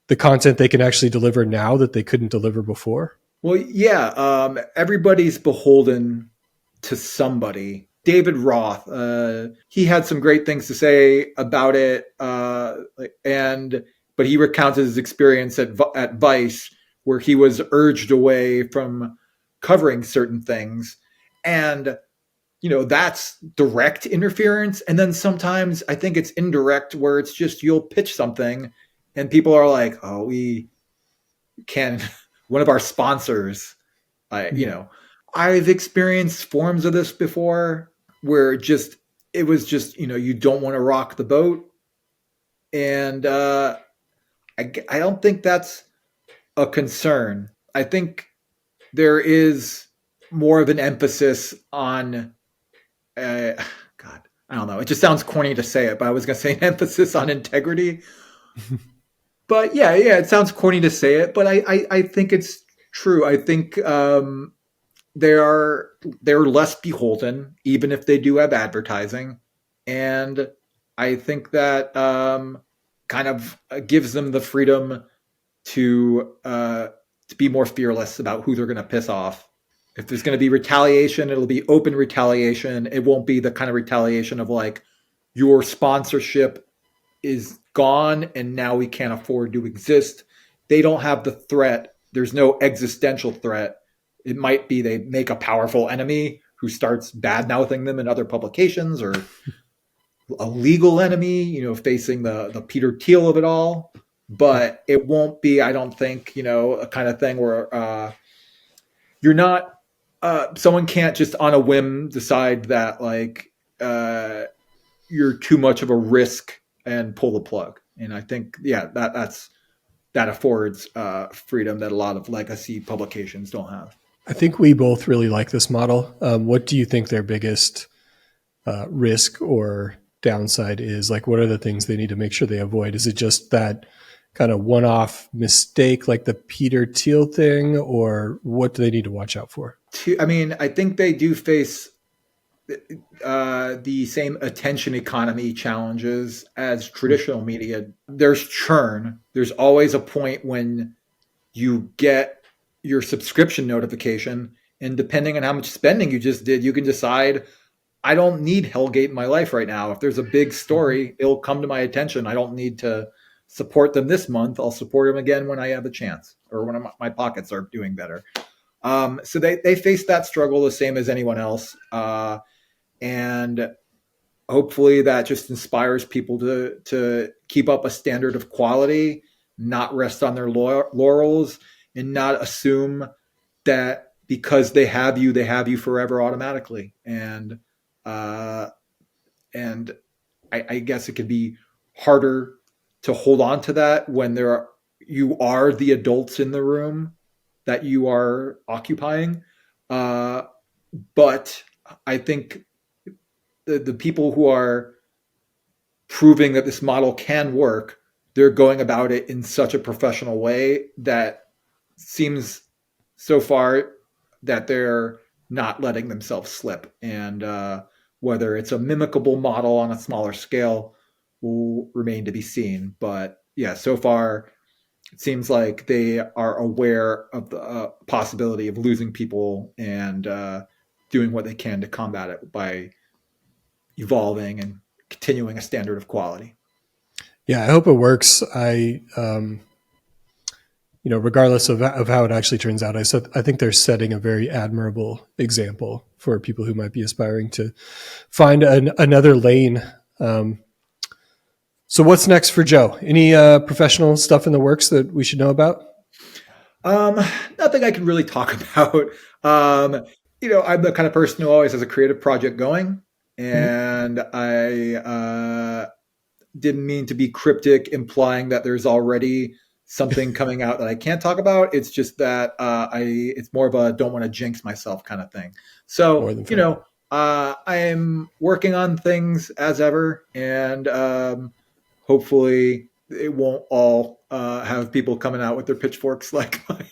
the content they can actually deliver now that they couldn't deliver before? Well, yeah, everybody's beholden to somebody. David Roth, he had some great things to say about it, but he recounted his experience at Vice, where he was urged away from covering certain things, and that's direct interference. And then sometimes I think it's indirect, where it's just you'll pitch something, and people are like, "Oh, we can." One of our sponsors, I've experienced forms of this before, where it was just you don't want to rock the boat, and I don't think that's a concern. I think there is more of an emphasis on, God, I don't know. It just sounds corny to say it, but I was going to say an emphasis on integrity. But yeah, it sounds corny to say it, but I think it's true. I think they're less beholden, even if they do have advertising, and I think that kind of gives them the freedom to be more fearless about who they're going to piss off. If there's going to be retaliation, it'll be open retaliation. It won't be the kind of retaliation of like your sponsorship is gone and now we can't afford to exist. They don't have the threat. There's no existential threat. It might be they make a powerful enemy who starts bad mouthing them in other publications, or a legal enemy, facing the Peter Thiel of it all. But it won't be, I don't think, a kind of thing where you're not, someone can't just on a whim decide that like you're too much of a risk and pull the plug. And I think, that affords freedom that a lot of legacy publications don't have. I think we both really like this model. What do you think their biggest risk or downside is? Like, what are the things they need to make sure they avoid? Is it just that kind of one-off mistake like the Peter Thiel thing, or what do they need to watch out for? I think they do face the same attention economy challenges as traditional media. There's churn. There's always a point when you get your subscription notification, and depending on how much spending you just did, you can decide, I don't need Hellgate in my life right now. If there's a big story, it'll come to my attention. I don't need to support them this month. I'll support them again when I have a chance, or when my pockets are doing better. So they face that struggle the same as anyone else. And hopefully that just inspires people to keep up a standard of quality, not rest on their laurels, and not assume that because they have you forever automatically. And I guess it could be harder to hold on to that when you are the adults in the room that you are occupying. But I think the people who are proving that this model can work, they're going about it in such a professional way that seems so far that they're not letting themselves slip. And whether it's a mimicable model on a smaller scale will remain to be seen. But yeah, so far it seems like they are aware of the possibility of losing people and doing what they can to combat it by evolving and continuing a standard of quality. Yeah, I hope it works. Regardless of how it actually turns out, I think they're setting a very admirable example for people who might be aspiring to find another lane. So what's next for Joe? Any professional stuff in the works that we should know about? Nothing I can really talk about. I'm the kind of person who always has a creative project going, and I didn't mean to be cryptic, implying that there's already something coming out that I can't talk about. It's just that it's more of a don't want to jinx myself kind of thing. So, I'm working on things as ever, and hopefully it won't all have people coming out with their pitchforks like my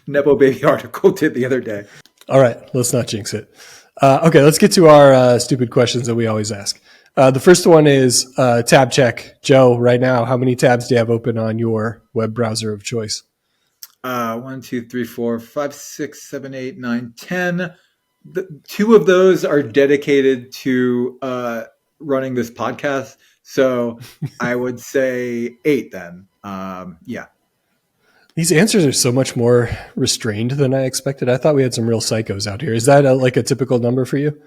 Nepo baby article did the other day. All right, let's not jinx it. Okay, let's get to our stupid questions that we always ask. The first one is tab check. Joe, right now, how many tabs do you have open on your web browser of choice? 1, 2, 3, 4, 5, 6, 7, 8, 9, 10. Two of those are dedicated to running this podcast. So I would say 8 then. Yeah. These answers are so much more restrained than I expected. I thought we had some real psychos out here. Is that like a typical number for you?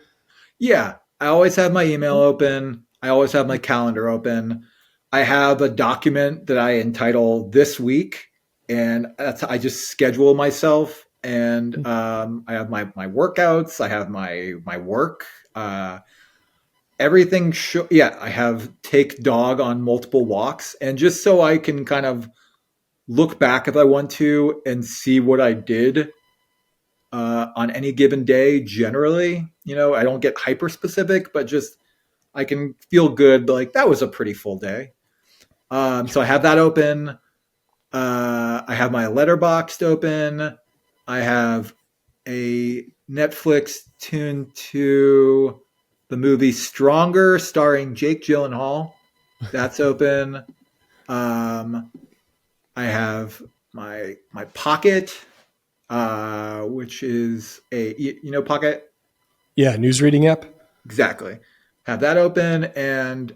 Yeah. I always have my email open. I always have my calendar open. I have a document that I entitle This Week, and I just schedule myself. And I have my workouts. I have my work. Everything. I have take dog on multiple walks, and just so I can kind of look back if I want to and see what I did on any given day. Generally, I don't get hyper specific, but just I can feel good. Like that was a pretty full day. So I have that open. I have my Letterboxd open. I have a Netflix tuned to the movie Stronger, starring Jake Gyllenhaal. That's open. I have my Pocket, which is Pocket. Yeah, news reading app. Exactly. Have that open, and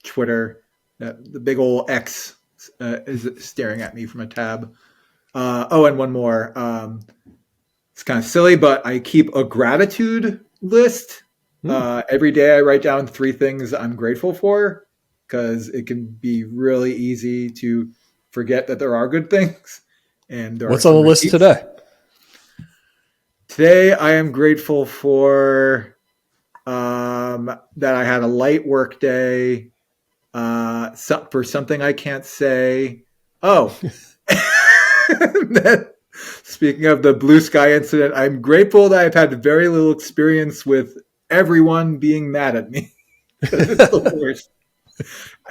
Twitter. The big old X is staring at me from a tab. And one more. It's kind of silly, but I keep a gratitude list. Every day I write down 3 things I'm grateful for, because it can be really easy to forget that there are good things. And there What's are on the some list receipts. today? Today I am grateful for that I had a light work day. For something I can't say. Oh, speaking of the Bluesky incident, I'm grateful that I've had very little experience with everyone being mad at me. It's the worst.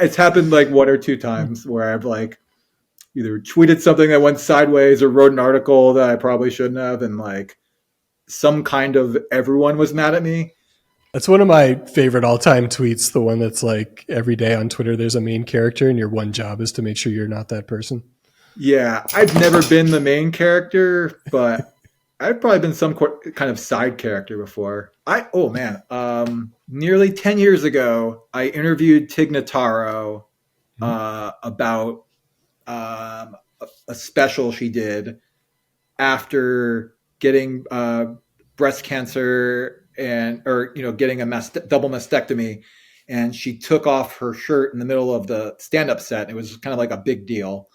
It's happened like 1 or 2 times where I've like either tweeted something that went sideways or wrote an article that I probably shouldn't have, and like some kind of everyone was mad at me. That's one of my favorite all-time tweets, the one that's like every day on Twitter there's a main character and your one job is to make sure you're not that person. Yeah, I've never been the main character, but I've probably been some kind of side character before. Nearly 10 years ago, I interviewed Tig Notaro about a special she did after getting breast cancer getting a double mastectomy, and she took off her shirt in the middle of the stand-up set. It was kind of like a big deal.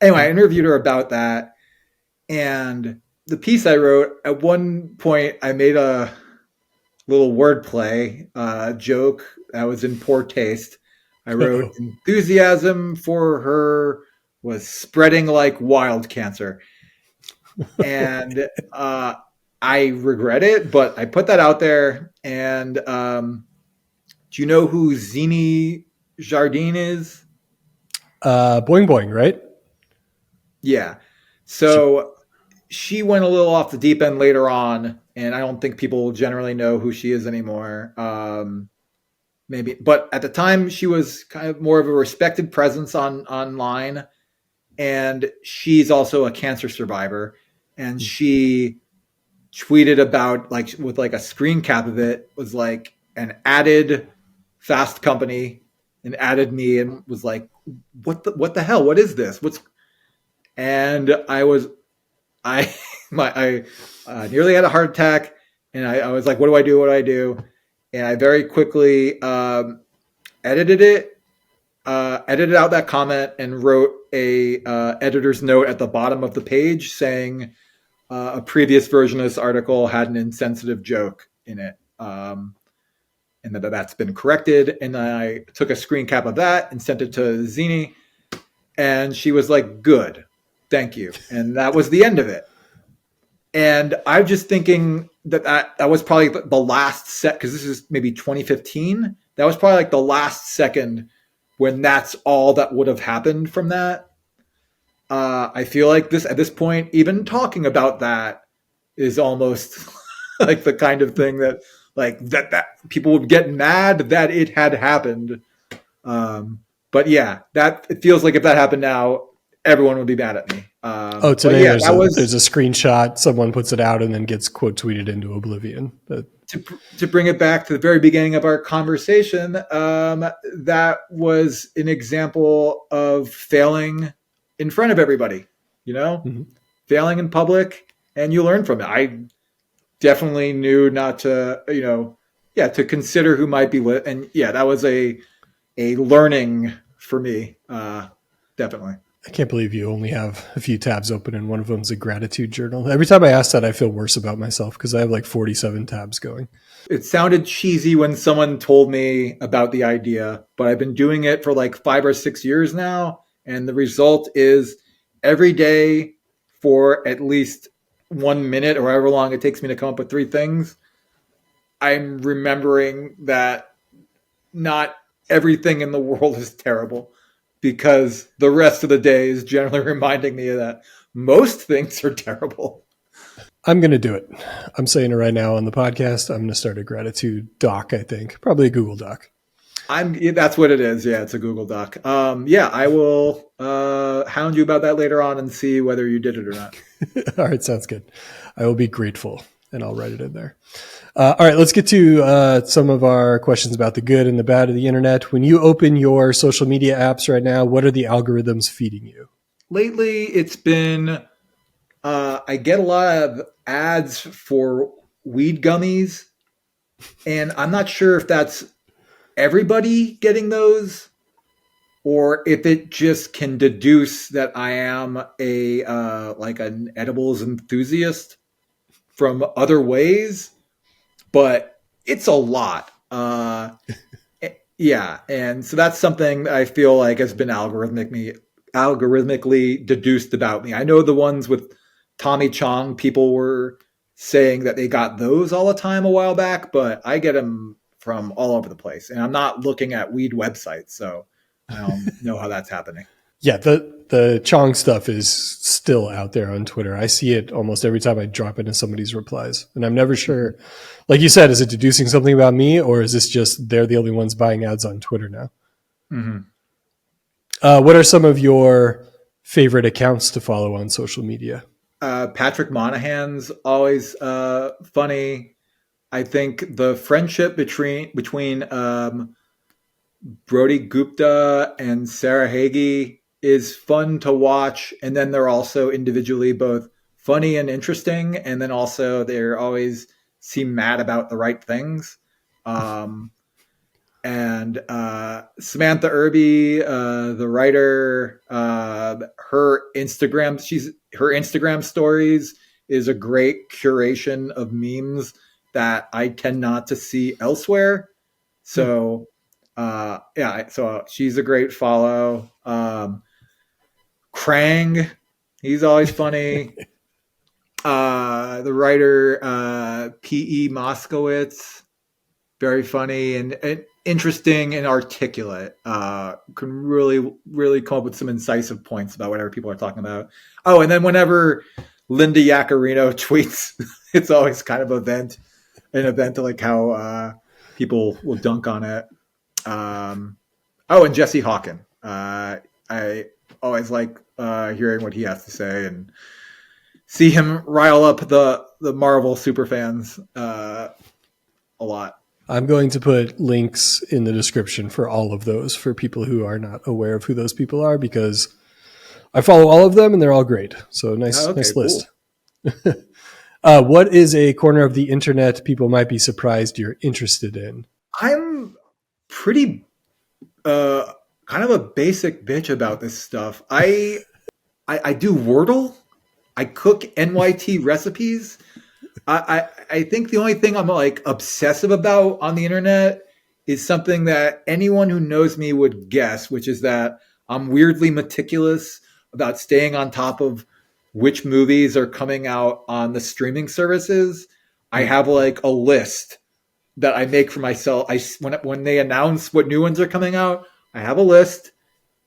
Anyway, I interviewed her about that, and the piece I wrote, at one point I made a little wordplay joke that was in poor taste. I wrote enthusiasm for her was spreading like wild cancer. And I regret it, but I put that out there. And do you know who Zini Jardine is? Boing Boing, right? Yeah. So she went a little off the deep end later on, and I don't think people generally know who she is anymore. Maybe, but at the time she was kind of more of a respected presence online, and she's also a cancer survivor, and she tweeted about with a screen cap of it was like an added Fast Company and added me and was like, what the hell? What is this? And I nearly had a heart attack, and I was like, what do I do? What do I do? And I very quickly edited out that comment and wrote a editor's note at the bottom of the page saying a previous version of this article had an insensitive joke in it, and that's been corrected. And I took a screen cap of that and sent it to Zini, and she was like, good, thank you. And that was the end of it. And I'm just thinking that was probably the last set, because this is maybe 2015. That was probably like the last second when that's all that would have happened from that. I feel like at this point, even talking about that is almost like the kind of thing that people would get mad that it had happened. But yeah, it feels like if that happened now, everyone would be mad at me. Today there's a screenshot. Someone puts it out and then gets quote tweeted into oblivion. To bring it back to the very beginning of our conversation, that was an example of failing in front of everybody, failing in public, and you learn from it. I definitely knew not to, to consider who might be lit. And yeah, that was a learning for me. Definitely. I can't believe you only have a few tabs open and one of them's a gratitude journal. Every time I ask that, I feel worse about myself because I have like 47 tabs going. It sounded cheesy when someone told me about the idea, but I've been doing it for like 5 or 6 years now. And the result is every day for at least 1 minute or however long it takes me to come up with three things, I'm remembering that not everything in the world is terrible, because the rest of the day is generally reminding me that most things are terrible. I'm going to do it. I'm saying it right now on the podcast. I'm going to start a gratitude doc, I think. Probably a Google Doc. That's what it is. Yeah, it's a Google Doc. Yeah, I will hound you about that later on and see whether you did it or not. All right, sounds good. I will be grateful, and I'll write it in there. All right, let's get to some of our questions about the good and the bad of the internet. When you open your social media apps right now, what are the algorithms feeding you? Lately, it's been I get a lot of ads for weed gummies, and I'm not sure if that's everybody getting those, or if it just can deduce that I am a like an edibles enthusiast from other ways. But it's a lot. Yeah, and so that's something I feel like has been algorithmically deduced about me. I know the ones with Tommy Chong, people were saying that they got those all the time a while back, but I get them from all over the place, and I'm not looking at weed websites, so I don't know how that's happening. Yeah, the Chong stuff is still out there on Twitter. I see it almost every time I drop into somebody's replies, and I'm never sure. Like you said, is it deducing something about me, or is this just they're the only ones buying ads on Twitter now? Mm-hmm. What are some of your favorite accounts to follow on social media? Patrick Monahan's always funny. I think the friendship between Brody Gupta and Sarah Hagi is fun to watch, and then they're also individually both funny and interesting, and then also they're always seem mad about the right things. And Samantha Irby, the writer, her Instagram stories is a great curation of memes that I tend not to see elsewhere. So yeah, so she's a great follow. Krang, he's always funny. The writer P.E. Moskowitz, very funny and interesting and articulate. Can really come up with some incisive points about whatever people are talking about. Oh, and then whenever Linda Yaccarino tweets, it's always kind of an event to like how people will dunk on it. And Jesse Hawken. I always like hearing what he has to say and see him rile up the Marvel superfans a lot. I'm going to put links in the description for all of those for people who are not aware of who those people are, because I follow all of them and they're all great. So nice list. Cool. What is a corner of the internet people might be surprised you're interested in? I'm pretty kind of a basic bitch about this stuff. I do Wordle. I cook NYT recipes. I think the only thing I'm like obsessive about on the internet is something that anyone who knows me would guess, which is that I'm weirdly meticulous about staying on top of which movies are coming out on the streaming services. I have like a list that I make for myself. When they announce what new ones are coming out, I have a list,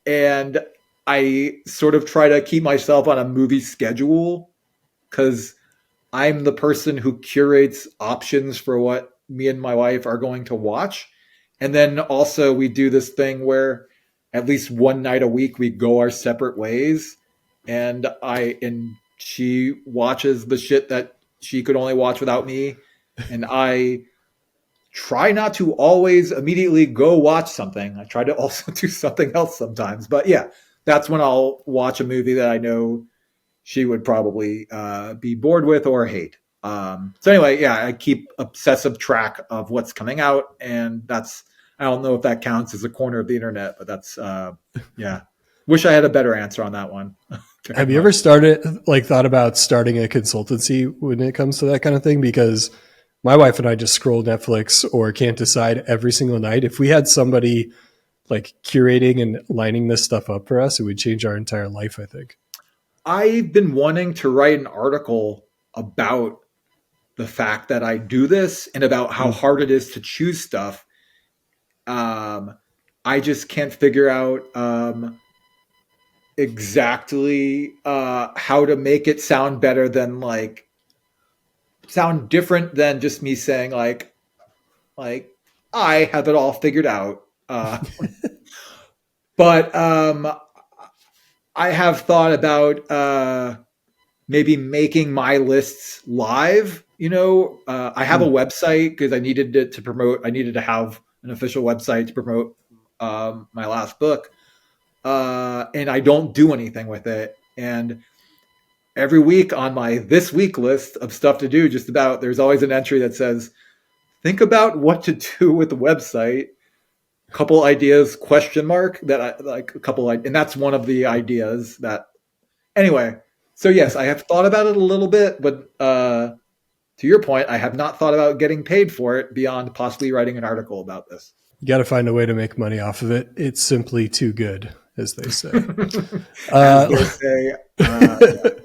and I sort of try to keep myself on a movie schedule, because I'm the person who curates options for what me and my wife are going to watch. And then also we do this thing where at least one night a week we go our separate ways, and she watches the shit that she could only watch without me, and I try not to always immediately go watch something. I try to also do something else sometimes. But yeah, that's when I'll watch a movie that I know she would probably be bored with or hate. So anyway, yeah, I keep obsessive track of what's coming out, and I don't know if that counts as a corner of the internet, but that's yeah. Wish I had a better answer on that one. Have you ever thought about starting a consultancy when it comes to that kind of thing? Because my wife and I just scroll Netflix or can't decide every single night. If we had somebody like curating and lining this stuff up for us, it would change our entire life, I think. I've been wanting to write an article about the fact that I do this and about how hard it is to choose stuff. I just can't figure out exactly how to make it sound better than like sound different than just me saying like I have it all figured out. But I have thought about maybe making my lists live. I have a website because I needed it to promote. I needed to have an official website to promote my last book, and I don't do anything with it. And every week on my this week list of stuff to do, just about there's always an entry that says, "Think about what to do with the website." Couple ideas ? That I like a couple, and that's one of the ideas that. Anyway, so yes, I have thought about it a little bit, but to your point, I have not thought about getting paid for it beyond possibly writing an article about this. You got to find a way to make money off of it. It's simply too good, as they say. As they say.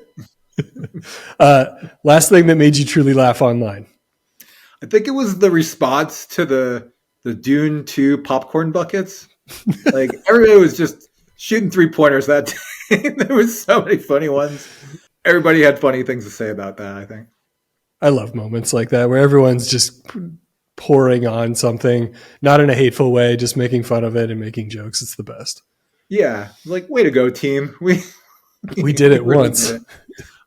Last thing that made you truly laugh online. I think it was the response to the Dune 2 popcorn buckets. Like everybody was just shooting 3-pointers that day. There was so many funny ones. Everybody had funny things to say about that, I think. I love moments like that where everyone's just pouring on something, not in a hateful way, just making fun of it and making jokes. It's the best. Yeah. Like, way to go, team. We did it once. Did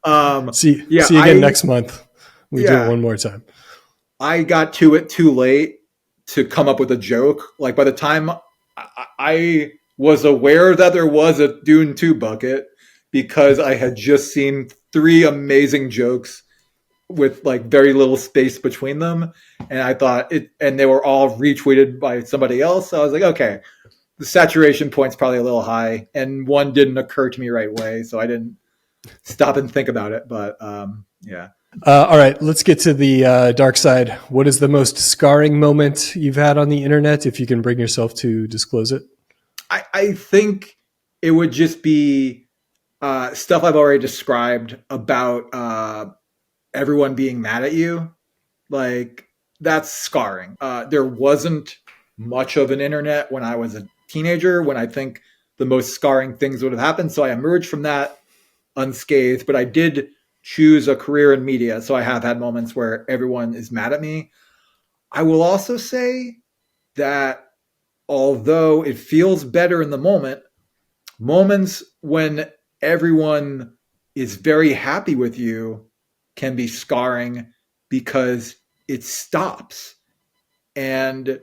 it. See you again next month. We do it one more time. I got to it too late to come up with a joke. Like by the time I was aware that there was a Dune 2 bucket because I had just seen 3 amazing jokes with like very little space between them. And I thought and they were all retweeted by somebody else. So I was like, okay, the saturation point's probably a little high. And one didn't occur to me right away. So I didn't stop and think about it. But yeah. All right, let's get to the dark side. What is the most scarring moment you've had on the internet, if you can bring yourself to disclose it? I think it would just be stuff I've already described about everyone being mad at you. Like, that's scarring. There wasn't much of an internet when I was a teenager, when I think the most scarring things would have happened. So I emerged from that unscathed, but I did choose a career in media. So I have had moments where everyone is mad at me. I will also say that although it feels better in the moment, moments when everyone is very happy with you can be scarring because it stops. And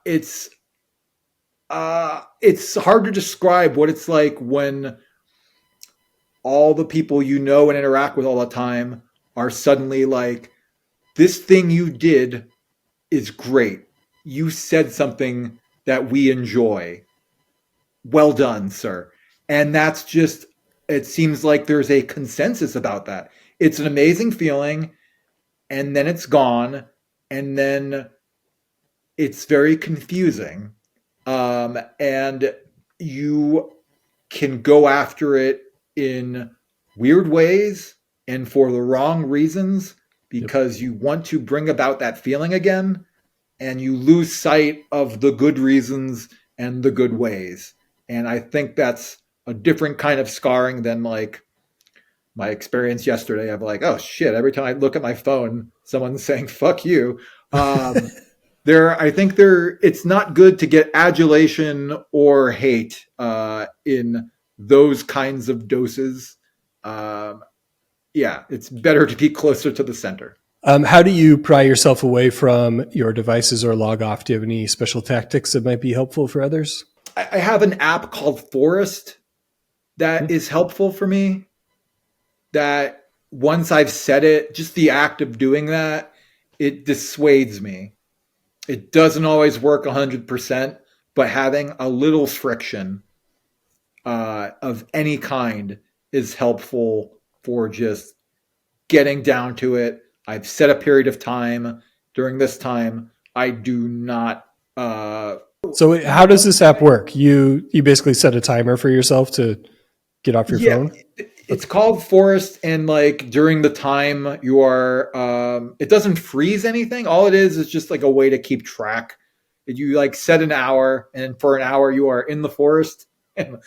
it's hard to describe what it's like when all the people you know and interact with all the time are suddenly like, this thing you did is great. You said something that we enjoy. Well done, sir. And that's just, it seems like there's a consensus about that. It's an amazing feeling, and then it's gone, and then it's very confusing. And you can go after it in weird ways and for the wrong reasons because you want to bring about that feeling again, and you lose sight of the good reasons and the good ways. And I think that's a different kind of scarring than like my experience yesterday of like, oh shit, every time I look at my phone, someone's saying, fuck you. It's not good to get adulation or hate in those kinds of doses. It's better to be closer to the center. How do you pry yourself away from your devices or log off? Do you have any special tactics that might be helpful for others? I have an app called Forest that is helpful for me. That once I've set it, just the act of doing that, it dissuades me. It doesn't always work 100%, but having a little friction of any kind is helpful for just getting down to it. I've set a period of time. During this time, I do not. So how does this app work? You basically set a timer for yourself to get off your phone? It's called forest, and like during the time you are, it doesn't freeze anything. All it is just like a way to keep track. You like set an hour, and for an hour you are in the forest, and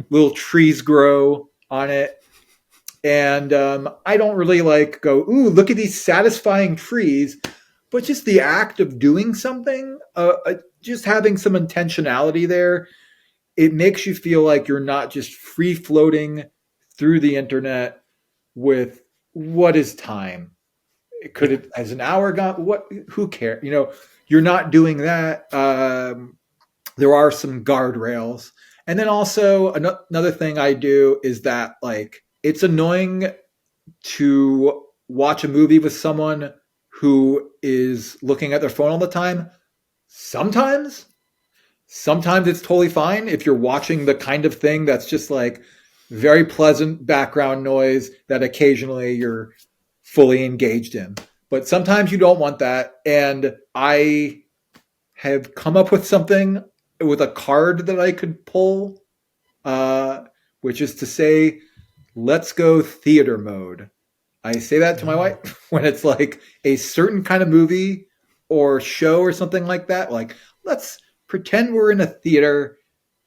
little trees grow on it. And I don't really like go, ooh, look at these satisfying trees, but just the act of doing something, just having some intentionality there, it makes you feel like you're not just free floating through the internet with what is time? Could it has an hour gone? What? Who cares? You're not doing that. There are some guardrails, and then also another thing I do is that like it's annoying to watch a movie with someone who is looking at their phone all the time. Sometimes Sometimes it's totally fine if you're watching the kind of thing that's just like very pleasant background noise that occasionally you're fully engaged in. But sometimes you don't want that. And I have come up with something with a card that I could pull, which is to say, let's go theater mode. I say that to my wife when it's like a certain kind of movie or show or something like that. Like, let's pretend we're in a theater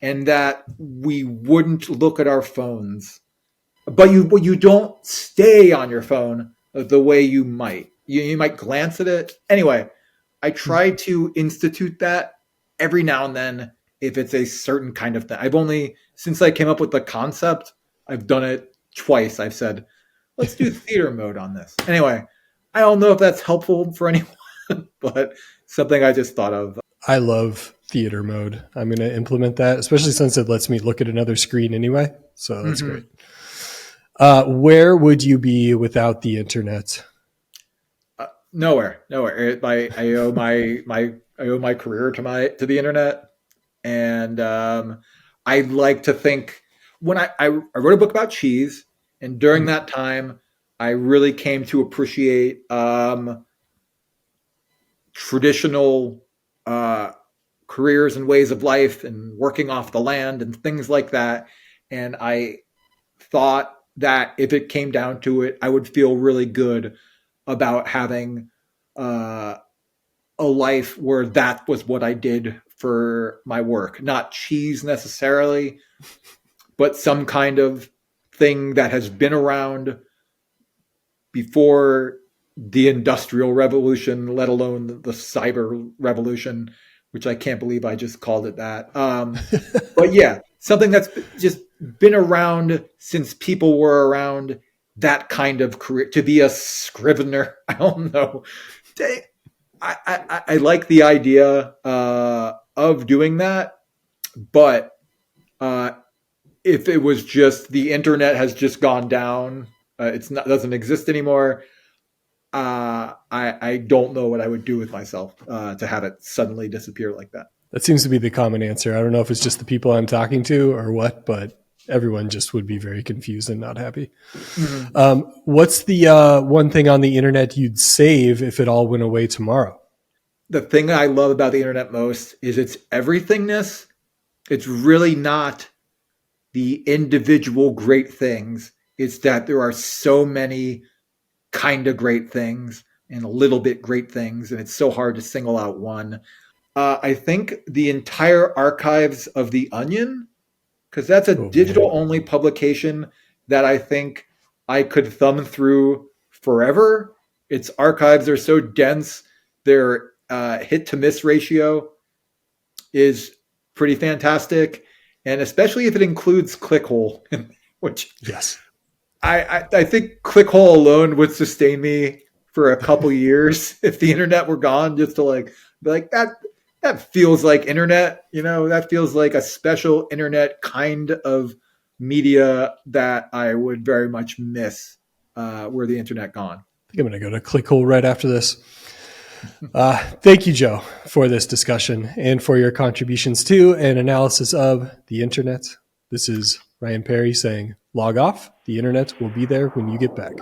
and that we wouldn't look at our phones, but you don't stay on your phone the way you might. You might glance at it. Anyway, I try to institute that every now and then if it's a certain kind of thing. I've only, since I came up with the concept, I've done it twice. I've said, let's do theater mode on this. Anyway, I don't know if that's helpful for anyone, but something I just thought of. I love theater mode. I'm going to implement that, especially since it lets me look at another screen anyway. So that's great. Where would you be without the internet? Nowhere. I owe my career to the internet, and I like to think when I wrote a book about cheese, and during that time, I really came to appreciate traditional careers and ways of life and working off the land and things like that. And I thought that if it came down to it, I would feel really good about having a life where that was what I did for my work. Not cheese necessarily, but some kind of thing that has been around before the Industrial Revolution, let alone the cyber revolution, which I can't believe I just called it that. But yeah, something that's just been around since people were around, that kind of career. To be a scrivener, I don't know. I like the idea of doing that, but if it was just the internet has just gone down, doesn't exist anymore. I don't know what I would do with myself to have it suddenly disappear like that. That seems to be the common answer. I don't know if it's just the people I'm talking to or what, but everyone just would be very confused and not happy. Mm-hmm. What's the one thing on the internet you'd save if it all went away tomorrow? The thing I love about the internet most is its everythingness. It's really not the individual great things. It's that there are so many kind of great things and a little bit great things, and it's so hard to single out one. I think the entire archives of The Onion, because that's a digital-only publication that I think I could thumb through forever. Its archives are so dense. Their hit-to-miss ratio is pretty fantastic, and especially if it includes Clickhole, which yes, I think Clickhole alone would sustain me for a couple years if the internet were gone, just to like be like that feels like internet, that feels like a special internet kind of media that I would very much miss were the internet gone. I think I'm going to go to Clickhole right after this. Thank you, Joe, for this discussion and for your contributions to and analysis of the internet. This is Ryan Perry saying, log off. The internet will be there when you get back.